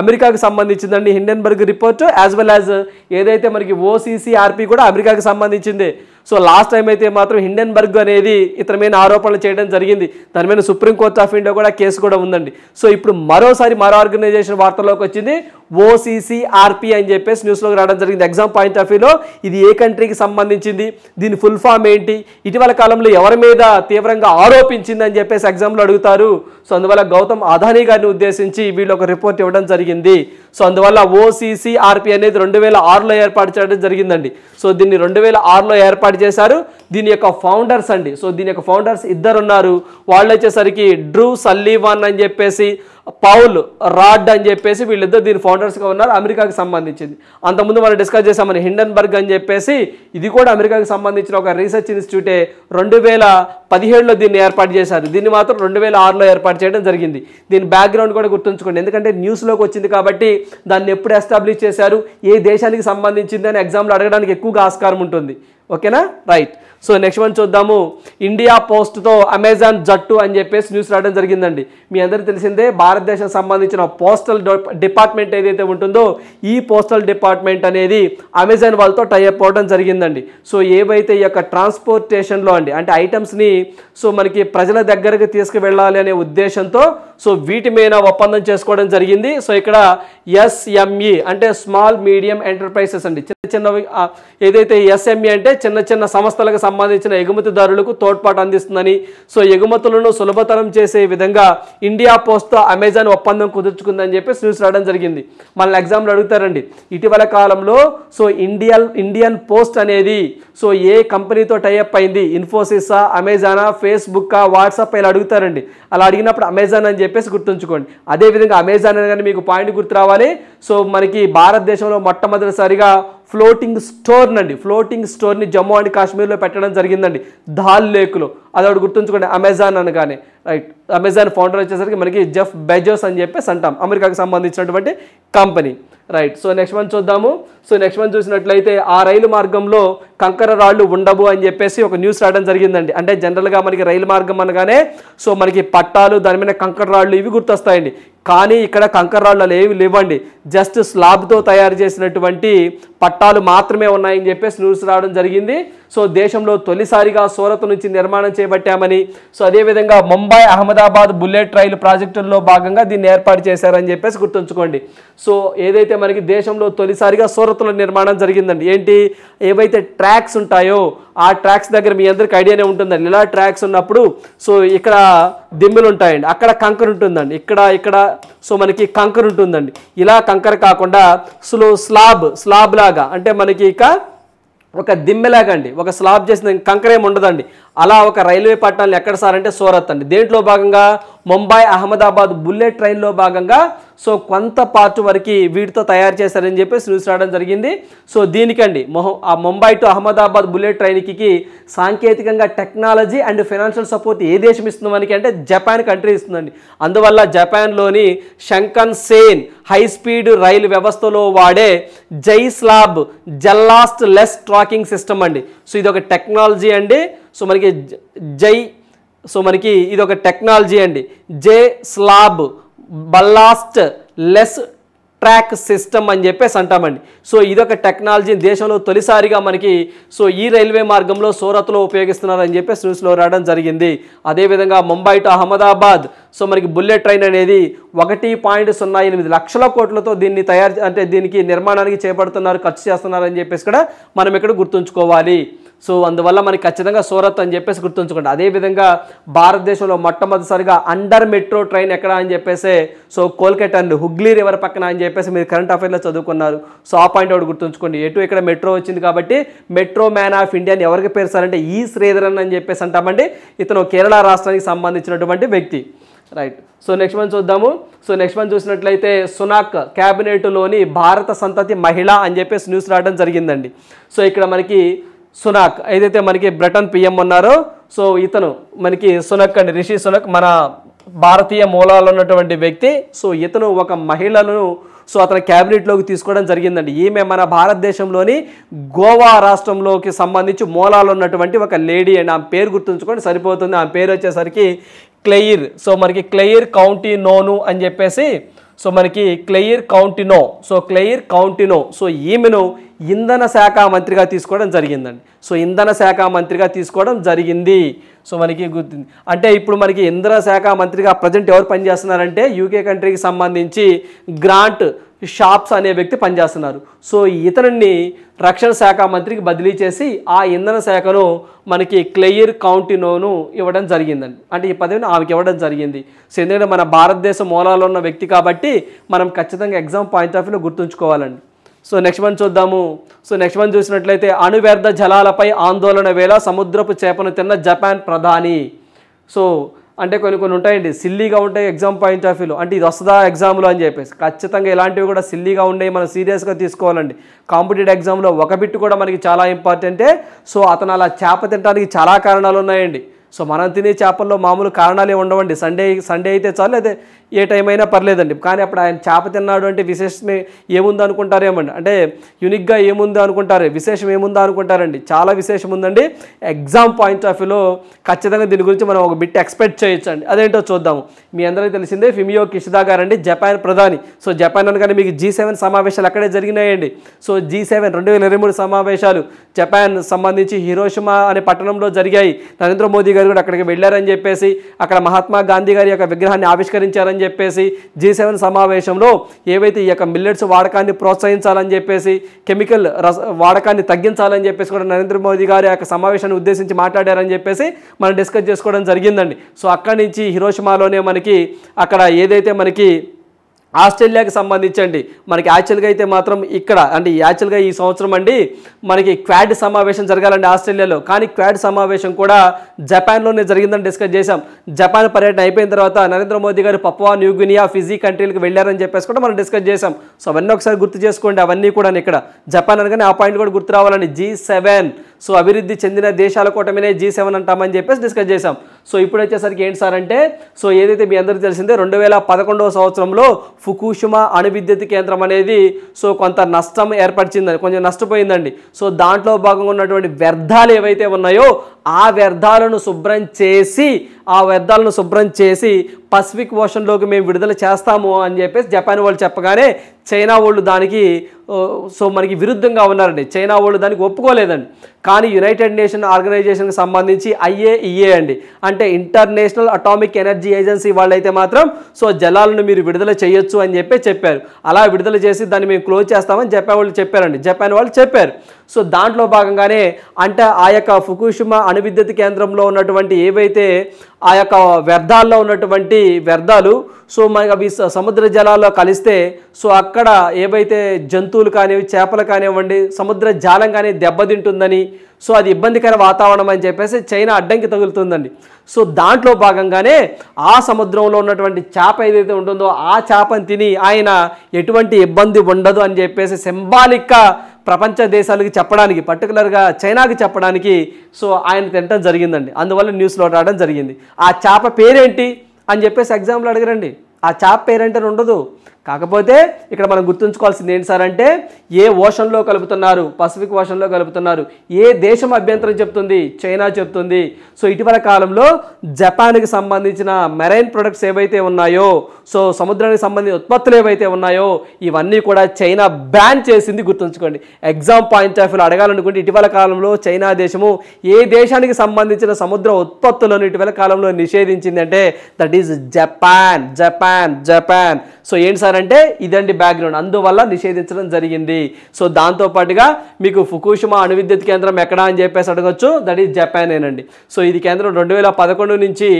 అమెరికాకి సంబంధించిందండి. Hindenburg report as well as ఏదైతే మనకి OCCRP కూడా అమెరికాకి సంబంధించింది. సో లాస్ట్ టైం అయితే మాత్రం హిండెన్బర్గ్ అనేది ఇతని మీద ఆరోపణలు చేయడం జరిగింది. దాని మీద సుప్రీంకోర్టు ఆఫ్ ఇండియా కూడా కేసు కూడా ఉందండి. సో ఇప్పుడు మరో ఆర్గనైజేషన్ వార్తలోకి వచ్చింది OCCRP అని చెప్పేసి న్యూస్లోకి రావడం జరిగింది. ఎగ్జామ్ పాయింట్ ఆఫ్ వ్యూలో ఇది ఏ కంట్రీకి సంబంధించింది, దీని ఫుల్ ఫామ్ ఏంటి, ఇటీవల కాలంలో ఎవరి మీద తీవ్రంగా ఆరోపించింది అని చెప్పేసి ఎగ్జామ్లో అడుగుతారు. సో అందువల్ల గౌతమ్ అదానీ గారిని ఉద్దేశించి వీళ్ళు ఒక రిపోర్ట్ ఇవ్వడం జరిగింది. సో అందువల్ల OCCRP అనేది 2006లో ఏర్పాటు చేయడం జరిగిందండి. సో దీన్ని 2006లో ఏర్పాటు చేశారు. దీని యొక్క ఫౌండర్స్ అండి, సో దీని యొక్క ఫౌండర్స్ ఇద్దరు ఉన్నారు. వాళ్ళు వచ్చేసరికి డ్రూ సల్లివన్ అని చెప్పేసి, పౌల్ రాడ్ అని చెప్పేసి వీళ్ళిద్దరు దీని ఫౌండర్స్గా ఉన్నారు. అమెరికాకి సంబంధించింది. అంతకుముందు మనం డిస్కస్ చేసామని హిండెన్బర్గ్ అని చెప్పేసి, ఇది కూడా అమెరికాకి సంబంధించిన ఒక రీసెర్చ్ ఇన్స్టిట్యూటే. 2017లో దీన్ని ఏర్పాటు చేశారు. దీన్ని మాత్రం 2006లో ఏర్పాటు చేయడం జరిగింది. దీని బ్యాక్గ్రౌండ్ కూడా గుర్తుంచుకోండి, ఎందుకంటే న్యూస్లోకి వచ్చింది కాబట్టి దాన్ని ఎప్పుడు ఎస్టాబ్లిష్ చేశారు, ఏ దేశానికి సంబంధించింది అని ఎగ్జామ్లో అడగడానికి ఎక్కువగా ఆస్కారం ఉంటుంది. ఓకేనా. రైట్. సో నెక్స్ట్ వన్ చూద్దాము. ఇండియా పోస్ట్తో అమెజాన్ జట్టు అని చెప్పేసి న్యూస్ రావడం జరిగిందండి. మీ అందరికీ తెలిసిందే భారతదేశం సంబంధించిన పోస్టల్ డిపార్ట్మెంట్ ఏదైతే ఉంటుందో ఈ పోస్టల్ డిపార్ట్మెంట్ అనేది అమెజాన్ వాళ్ళతో టైఅప్ అవ్వడం జరిగిందండి. సో ఏవైతే ఈ యొక్క ట్రాన్స్పోర్టేషన్లో అండి అంటే ఐటమ్స్ని సో మనకి ప్రజల దగ్గరకు తీసుకువెళ్ళాలి అనే ఉద్దేశంతో సో వీటి మీద ఒప్పందం చేసుకోవడం జరిగింది. సో ఇక్కడ SME అంటే స్మాల్ మీడియం ఎంటర్ప్రైజెస్ అండి, చిన్నవి ఏదైతే SME అంటే చిన్న చిన్న సంస్థలకు సంబంధించిన ఎగుమతిదారులకు తోడ్పాటు అందిస్తుందని, సో ఎగుమతులను సులభతరం చేసే విధంగా ఇండియా పోస్ట్తో అమెజాన్ ఒప్పందం కుదుర్చుకుందని చెప్పి న్యూస్ రావడం జరిగింది. మన ఎగ్జామ్లో అడుగుతారండి ఇటీవల కాలంలో సో ఇండియన్ పోస్ట్ అనేది సో ఏ కంపెనీతో టైఅప్ అయింది, ఇన్ఫోసిసా, అమెజానా, ఫేస్బుక్కా, వాట్సాప్ ఇలా అడుగుతారండి. అలా అడిగినప్పుడు అమెజాన్ అని చెప్పేసి గుర్తుంచుకోండి. అదేవిధంగా అమెజాన్ అని మీకు పాయింట్ గుర్తు రావాలి. సో మనకి భారతదేశంలో మొట్టమొదటిసారిగా ఫ్లోటింగ్ స్టోర్ని జమ్మూ అండ్ కాశ్మీర్లో పెట్టడం జరిగిందండి, దాల్ లేక్లో. అది ఒకటి గుర్తుంచుకోండి అమెజాన్ అనగానే. రైట్. అమెజాన్ ఫౌండర్ వచ్చేసరికి మనకి జెఫ్ బెజోస్ అని చెప్పేసి అంటాం, అమెరికాకి సంబంధించినటువంటి company. Right. So next one చూద్దాము. సో నెక్స్ట్ వన్ చూసినట్లయితే ఆ రైలు మార్గంలో కంకర రాళ్ళు ఉండవు అని చెప్పేసి ఒక న్యూస్ రావడం జరిగిందండి. అంటే జనరల్గా మనకి రైలు మార్గం అనగానే సో మనకి పట్టాలు, దాని మీద కంకర రాళ్ళు ఇవి గుర్తొస్తాయండి. కానీ ఇక్కడ కంకర రాళ్ళు ఏవి లేవండి, జస్ట్ స్లాబ్తో తయారు చేసినటువంటి పట్టాలు మాత్రమే ఉన్నాయని చెప్పేసి న్యూస్ రావడం జరిగింది. సో దేశంలో తొలిసారిగా సూరత్ నుంచి నిర్మాణం చేపట్టామని, సో అదేవిధంగా ముంబై, అహ్మదాబాద్ అహ్మదాబాద్ బుల్లెట్ రైలు ప్రాజెక్టుల్లో భాగంగా దీన్ని ఏర్పాటు చేశారని చెప్పేసి గుర్తుంచుకోండి. సో ఏదైతే మనకి దేశంలో తొలిసారిగా సూరత్లో నిర్మాణం జరిగిందండి. ఏంటి, ఏవైతే ట్రాక్స్ ఉంటాయో ఆ ట్రాక్స్ దగ్గర మీ అందరికి ఐడియానే ఉంటుందండి. ఇలా ట్రాక్స్ ఉన్నప్పుడు సో ఇక్కడ దిమ్మెలు ఉంటాయండి, అక్కడ కంకర ఉంటుందండి, ఇక్కడ సో మనకి కంకర ఉంటుందండి. ఇలా కంకర కాకుండా స్లాబ్ లాగా అంటే మనకి ఇక ఒక దిమ్మెలాగా అండి, ఒక స్లాబ్ చేసిన కంకర ఏమి ఉండదండి. అలా ఒక రైల్వే పట్టణాలు ఎక్కడ సార్ అంటే సూరత్ అండి. దేంట్లో భాగంగా ముంబై అహ్మదాబాద్ బుల్లెట్ ట్రైన్లో భాగంగా సో కొంత పార్ట్ వరకు వీటితో తయారు చేశారని చెప్పేసి న్యూస్ రావడం జరిగింది. సో దీనికండి ఆ ముంబై టు అహ్మదాబాద్ బుల్లెట్ ట్రైన్కి సాంకేతికంగా టెక్నాలజీ అండ్ ఫైనాన్షియల్ సపోర్ట్ ఏ దేశం ఇస్తుంది మనకి అంటే జపాన్ కంట్రీ ఇస్తుందండి. అందువల్ల జపాన్లోని షంకన్ సేన్ హై స్పీడ్ రైలు వ్యవస్థలో వాడే జైస్లాబ్ జెల్లాస్ట్ లెస్ ట్రాకింగ్ సిస్టమ్ అండి. సో ఇది ఒక టెక్నాలజీ అండి. సో మనకి ఇది ఒక టెక్నాలజీ అండి, జే స్లాబ్ బల్లాస్ట్ లెస్ ట్రాక్ సిస్టమ్ అని చెప్పేసి అంటామండి. సో ఇదొక టెక్నాలజీ దేశంలో తొలిసారిగా మనకి సో ఈ రైల్వే మార్గంలో సూరత్లో ఉపయోగిస్తున్నారని చెప్పేసి న్యూస్లో రావడం జరిగింది. అదేవిధంగా ముంబై టు అహ్మదాబాద్ సో మనకి బుల్లెట్ ట్రైన్ అనేది 1.08 లక్షల కోట్లతో దీన్ని దీనికి నిర్మాణానికి చేపడుతున్నారు, ఖర్చు చేస్తున్నారని చెప్పేసి కూడా మనం ఇక్కడ గుర్తుంచుకోవాలి. సో అందువల్ల మనకి ఖచ్చితంగా సూరత్ అని చెప్పేసి గుర్తుంచుకోండి. అదేవిధంగా భారతదేశంలో మొట్టమొదటిసారిగా అండర్ మెట్రో ట్రైన్ ఎక్కడ అని చెప్పేసి so Kolkata and Hooghly river పక్కన అని చెప్పేసి మీరు కరెంట్ అఫైర్లో చదువుకున్నారు. సో ఆ పాయింట్ ఒకటి గుర్తుంచుకోండి. ఇక్కడ మెట్రో వచ్చింది కాబట్టి మెట్రో మ్యాన్ ఆఫ్ ఇండియా అని ఎవరికి పేరు సార్ అంటే ఈ శ్రీధరన్ అని చెప్పేసి అంటామండి. ఇతను కేరళ రాష్ట్రానికి సంబంధించినటువంటి వ్యక్తి. రైట్. సో నెక్స్ట్ వన్ చూద్దాము. సో నెక్స్ట్ వన్ చూసినట్లయితే సునాక్ క్యాబినెట్లోని భారత సంతతి మహిళ అని చెప్పేసి న్యూస్ రావడం జరిగిందండి. సో ఇక్కడ మనకి సునాక్ ఏదైతే మనకి బ్రిటన్ పిఎం ఉన్నారో సో ఇతను మనకి సునక్ అండి, రిషి సునక్ మన భారతీయ మూలాలు ఉన్నటువంటి వ్యక్తి. సో ఇతను ఒక మహిళను సో అతని క్యాబినెట్లోకి తీసుకోవడం జరిగిందండి. ఈమె మన భారతదేశంలోని గోవా రాష్ట్రంలోకి సంబంధించి మూలాలు ఉన్నటువంటి ఒక లేడీ అండి. ఆమె పేరు గుర్తుంచుకోండి సరిపోతుంది. ఆమె పేరు వచ్చేసరికి క్లెయిర్. సో మనకి క్లెయిర్ కౌంటీ నోను అని చెప్పేసి సో మనకి క్లెయిర్ కౌంటినో సో ఈమెను ఇంధన శాఖ మంత్రిగా తీసుకోవడం జరిగిందండి. సో ఇంధన శాఖ మంత్రిగా తీసుకోవడం జరిగింది. సో మనకి గుర్తుంది అంటే ఇప్పుడు మనకి ఇంధన శాఖ మంత్రిగా ప్రజెంట్ ఎవరు పనిచేస్తున్నారంటే యూకే కంట్రీకి సంబంధించి గ్రాంట్ షాప్స్ అనే వ్యక్తి పనిచేస్తున్నారు. సో ఇతరుని రక్షణ శాఖ మంత్రికి బదిలీ చేసి ఆ ఇంధన శాఖను మనకి క్లెయిర్ కౌంటినోను ఇవ్వడం జరిగిందండి. అంటే ఈ పదవిని ఆమెకి ఇవ్వడం జరిగింది. సో ఎందుకంటే మన భారతదేశ మూలాల్లో ఉన్న వ్యక్తి కాబట్టి మనం ఖచ్చితంగా ఎగ్జామ్ పాయింట్ ఆఫ్ వ్యూలో గుర్తుంచుకోవాలండి. సో నెక్స్ట్ వన్ చూద్దాము. సో నెక్స్ట్ వన్ చూసినట్లయితే అణువ్యర్థ జలాలపై ఆందోళన వేళ సముద్రపు చేపను తిన్న జపాన్ ప్రధాని. సో అంటే కొన్ని ఉంటాయండి సిల్లీగా ఉంటాయి ఎగ్జామ్ పాయింట్ ఆఫ్ వ్యూలో, అంటే ఇది వస్తుందా ఎగ్జామ్లో అని చెప్పేసి. ఖచ్చితంగా ఇలాంటివి కూడా సిల్లీగా ఉండేవి మనం సీరియస్గా తీసుకోవాలండి. కాంపిటేటివ్ ఎగ్జామ్లో ఒక బిట్ కూడా మనకి చాలా ఇంపార్టెంటే. సో అతను అలా చేప తినడానికి చాలా కారణాలు ఉన్నాయండి. సో మనం తినే చేపల్లో మామూలు కారణాలే ఉండవండి. సండే అయితే చాలు, అయితే ఏ టైం అయినా పర్లేదండి. కానీ అప్పుడు ఆయన చేప తిన్నాడు అంటే విశేషమే ఏముందో అనుకుంటారేమండి, అంటే యూనిక్గా ఏముందో అనుకుంటారు, విశేషం ఏముందో అనుకుంటారండి. చాలా విశేషం ఉందండి. ఎగ్జామ్ పాయింట్ ఆఫ్ వ్యూలో ఖచ్చితంగా దీని గురించి మనం ఒక బిట్ ఎక్స్పెక్ట్ చేయొచ్చండి. అదేంటో చూద్దాము. మీ అందరికీ తెలిసిందే ఫుమియో కిషిదా గారండి జపాన్ ప్రధాని. సో జపాన్ అనగానే మీకు G7 సమావేశాలు అక్కడే జరిగినాయండి. సో G7 2023 సమావేశాలు జపాన్ సంబంధించి హిరోషిమా అనే పట్టణంలో జరిగాయి. నరేంద్ర మోదీ గారు కూడా అక్కడికి వెళ్ళారని చెప్పేసి, అక్కడ మహాత్మా గాంధీ గారి యొక్క విగ్రహాన్ని ఆవిష్కరించారని చెప్పేసి, G7 సమావేశంలో ఏవైతే ఈ యొక్క మిల్లెట్స్ వాడకాన్ని ప్రోత్సహించాలని చెప్పేసి, కెమికల్ వాడకాన్ని తగ్గించాలని చెప్పేసి కూడా నరేంద్ర మోదీ గారి యొక్క సమావేశాన్ని ఉద్దేశించి మాట్లాడారని చెప్పేసి మనం డిస్కస్ చేసుకోవడం జరిగిందండి. సో అక్కడి నుంచి హిరోషిమాలోనే మనకి అక్కడ ఏదైతే మనకి ఆస్ట్రేలియాకి సంబంధించండి మనకి యాక్చువల్గా అయితే మాత్రం ఇక్కడ అంటే యాక్చువల్గా ఈ సంవత్సరం అండి మనకి క్వాడ్ సమావేశం జరగాలండి ఆస్ట్రేలియాలో. కానీ క్వాడ్ సమావేశం కూడా జపాన్లోనే జరిగిందని డిస్కస్ చేశాం. జపాన్ పర్యటన అయిపోయిన తర్వాత నరేంద్ర మోదీ గారు పపువా న్యూగినియా ఫిజీ కంట్రీలకు వెళ్ళారని చెప్పేసి కూడా మనం డిస్కస్ చేశాం. సో అవన్నీ ఒకసారి గుర్తు చేసుకోండి. అవన్నీ కూడా ఇక్కడ జపాన్ అనగానే ఆ పాయింట్ కూడా గుర్తు రావాలండి. G7 సో అభివృద్ధి చెందిన దేశాల కూటమినే G7 అంటామని చెప్పేసి డిస్కస్ చేశాం. సో ఇప్పుడు వచ్చేసరికి ఏంటి సార్ అంటే సో ఏదైతే మీ అందరికీ తెలిసిందే 2011వ సంవత్సరంలో ఫుకుషిమా అణు విద్యుత్ కేంద్రం అనేది సో కొంత నష్టం ఏర్పరిచిందని, కొంచెం నష్టపోయిందండి. సో దాంట్లో భాగంగా ఉన్నటువంటి వ్యర్థాలు ఏవైతే ఉన్నాయో ఆ వ్యర్థాలను శుభ్రం చేసి ఆ వ్యర్థాలను శుభ్రం చేసి పసిఫిక్ ఓషన్లోకి మేము విడుదల చేస్తాము అని చెప్పేసి జపాన్ వాళ్ళు చెప్పగానే చైనా వాళ్ళు దానికి సో మనకి విరుద్ధంగా ఉన్నారండి. చైనా వాళ్ళు దానికి ఒప్పుకోలేదండి. కానీ యునైటెడ్ నేషన్ ఆర్గనైజేషన్కి సంబంధించి IAEA అండి, అంటే ఇంటర్నేషనల్ అటామిక్ ఎనర్జీ ఏజెన్సీ వాళ్ళైతే మాత్రం సో జలాలను మీరు విడుదల చేయొచ్చు అని చెప్పారు. అలా విడుదల చేసి దాన్ని మేము క్లోజ్ చేస్తామని జపాన్ వాళ్ళు చెప్పారు. సో దాంట్లో భాగంగానే అంటే ఆ యొక్క ఫుకుషిమా అణు విద్యుత్ కేంద్రంలో ఉన్నటువంటి ఏవైతే ఆ యొక్క వ్యర్థాల్లో ఉన్నటువంటి వ్యర్థాలు సో మనకి అవి సముద్ర జలాల్లో కలిస్తే సో అక్కడ ఏవైతే జంతువులు కానివి, చేపలు కానివ్వండి, సముద్ర జాలం కానీ దెబ్బతింటుందని, సో అది ఇబ్బందికర వాతావరణం అని చెప్పేసి చైనా అడ్డంకి తగులుతుందండి. సో దాంట్లో భాగంగానే ఆ సముద్రంలో ఉన్నటువంటి చేప ఏదైతే ఉంటుందో ఆ చేపను తిని ఆయన ఎటువంటి ఇబ్బంది ఉండదు అని చెప్పేసి సింబాలిక్గా ప్రపంచ దేశాలకి చెప్పడానికి, పర్టికులర్గా చైనాకి చెప్పడానికి సో ఆయన తినటం జరిగిందండి. అందువల్ల న్యూస్లో రావడం జరిగింది. ఆ చేప పేరేంటి అని చెప్పేసి ఎగ్జామ్లో అడిగారండి. ఆ చేప పేరేంటని ఉండదు. కాకపోతే ఇక్కడ మనం గుర్తుంచుకోవాల్సింది ఏంటి సార్ అంటే ఏ ఓషన్లో కలుపుతున్నారు, పసిఫిక్ ఓషన్లో కలుపుతున్నారు, ఏ దేశం అభ్యంతరం చెప్తుంది, చైనా చెప్తుంది. సో ఇటీవల కాలంలో జపాన్కి సంబంధించిన మెరైన్ ప్రొడక్ట్స్ ఏవైతే ఉన్నాయో, సో సముద్రానికి సంబంధించిన ఉత్పత్తులు ఏవైతే ఉన్నాయో ఇవన్నీ కూడా చైనా బ్యాన్ చేసింది. గుర్తుంచుకోండి. ఎగ్జామ్ పాయింట్ ఆఫ్ వ్యూలో అడగాలనుకుంటే ఇటీవల కాలంలో చైనా దేశము ఏ దేశానికి సంబంధించిన సముద్ర ఉత్పత్తులను ఇటీవల కాలంలో నిషేధించింది అంటే దట్ ఈజ్ జపాన్. సో ఏంటి సార్ అంటే ఇదండి బ్యాక్గ్రౌండ్, అందువల్ల నిషేధించడం జరిగింది. సో దాంతోపాటుగా మీకు ఫుకుషిమా అణు విద్యుత్ కేంద్రం ఎక్కడా అని చెప్పేసి అడగచ్చు, దట్ ఈజ్ జపానేనండి. సో ఇది కేంద్రం 2011 నుంచి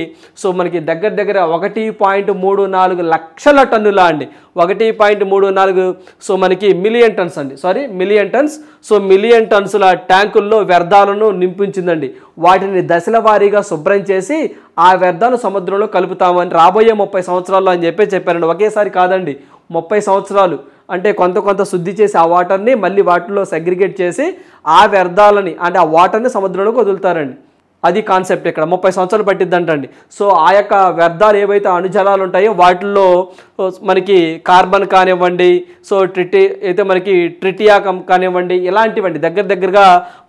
సో మనకి దగ్గర 1.34 లక్షల టన్నుల అండి, 1.34 సో మనకి మిలియన్ టన్స్ సో మిలియన్ టన్సుల ట్యాంకుల్లో వ్యర్థాలను నింపించిందండి. వాటిని దశల వారీగా శుభ్రం చేసి ఆ వ్యర్థాలు సముద్రంలో కలుపుతామని రాబోయే 30 సంవత్సరాల్లో అని చెప్పారండి. ఒకేసారి కాదండి, 30 సంవత్సరాలు అంటే కొంత శుద్ధి చేసి ఆ వాటర్ని మళ్ళీ వాటిలో సెగ్రిగేట్ చేసి ఆ వ్యర్థాలని అంటే ఆ వాటర్ని సముద్రంలోకి వదులుతారండి. అది కాన్సెప్ట్. ఇక్కడ 30 సంవత్సరాలు పట్టిద్దంటండి. సో ఆ యొక్క వ్యర్థాలు ఏవైతే అణుజలాలు ఉంటాయో వాటిల్లో మనకి కార్బన్ కానివ్వండి, సో ట్రిటియా కానివ్వండి, ఇలాంటివండి దగ్గరగా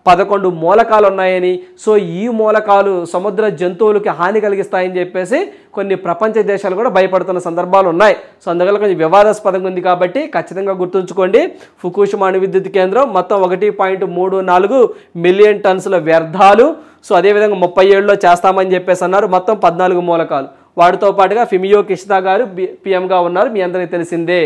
11 మూలకాలు ఉన్నాయని, సో ఈ మూలకాలు సముద్ర జంతువులకి హాని కలిగిస్తాయని చెప్పేసి కొన్ని ప్రపంచ దేశాలు కూడా భయపడుతున్న సందర్భాలు ఉన్నాయి. సో అందువల్ల కొంచెం వివాదాస్పదంగా ఉంది కాబట్టి ఖచ్చితంగా గుర్తుంచుకోండి. ఫుకుషిమా అణు విద్యుత్ కేంద్రం మొత్తం 1.34 మిలియన్ టన్సుల వ్యర్థాలు, సో అదేవిధంగా 37లో చేస్తామని చెప్పేసి అన్నారు. మొత్తం 14 మూలకాలు. వాటితో పాటుగా ఫిమియో కిషిదా గారు పిఎంగా ఉన్నారు. మీ అందరికీ తెలిసిందే.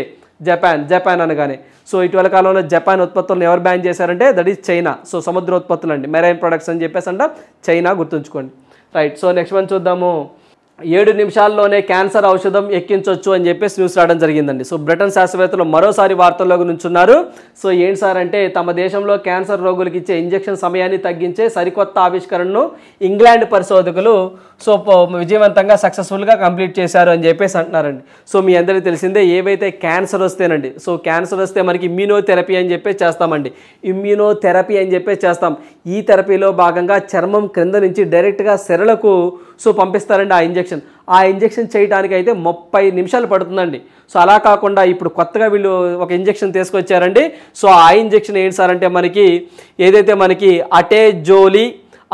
జపాన్ అనగానే సో ఇటీవల కాలంలో జపాన్ ఉత్పత్తులను ఎవరు బ్యాన్ చేశారంటే దట్ ఈజ్ చైనా. సో సముద్ర ఉత్పత్తులు అండి, మెరైన్ ప్రొడక్ట్స్ అని చెప్పేసి అంట చైనా, గుర్తుంచుకోండి. రైట్. సో నెక్స్ట్ వన్ చూద్దాము. 7 నిమిషాల్లోనే క్యాన్సర్ ఔషధం ఎక్కించవచ్చు అని చెప్పేసి న్యూస్ రావడం జరిగిందండి. సో బ్రిటన్ శాస్త్రవేత్తలు మరోసారి వార్తల్లోకి నుంచున్నారు. సో ఏంటి సార్ అంటే తమ దేశంలో క్యాన్సర్ రోగులకు ఇచ్చే ఇంజెక్షన్ సమయాన్ని తగ్గించే సరికొత్త ఆవిష్కరణను ఇంగ్లాండ్ పరిశోధకులు సో విజయవంతంగా సక్సెస్ఫుల్గా కంప్లీట్ చేశారు అని చెప్పేసి అంటున్నారండి. సో మీ అందరికీ తెలిసిందే ఏవైతే క్యాన్సర్ వస్తేనండి, సో క్యాన్సర్ వస్తే మనకి ఇమ్యూనోథెరపీ అని చెప్పేసి చేస్తామండి. ఇమ్యూనోథెరపీ అని చెప్పేసి చేస్తాం. ఈ థెరపీలో భాగంగా చర్మం క్రింద నుంచి డైరెక్ట్గా సెరలకు సో పంపిస్తారండి ఆ ఇంజెక్షన్ చేయడానికి అయితే 30 నిమిషాలు పడుతుందండి. సో అలా కాకుండా ఇప్పుడు కొత్తగా వీళ్ళు ఒక ఇంజెక్షన్ తీసుకొచ్చారండి. సో ఆ ఇంజెక్షన్ ఏంటి సార్ అంటే మనకి ఏదైతే మనకి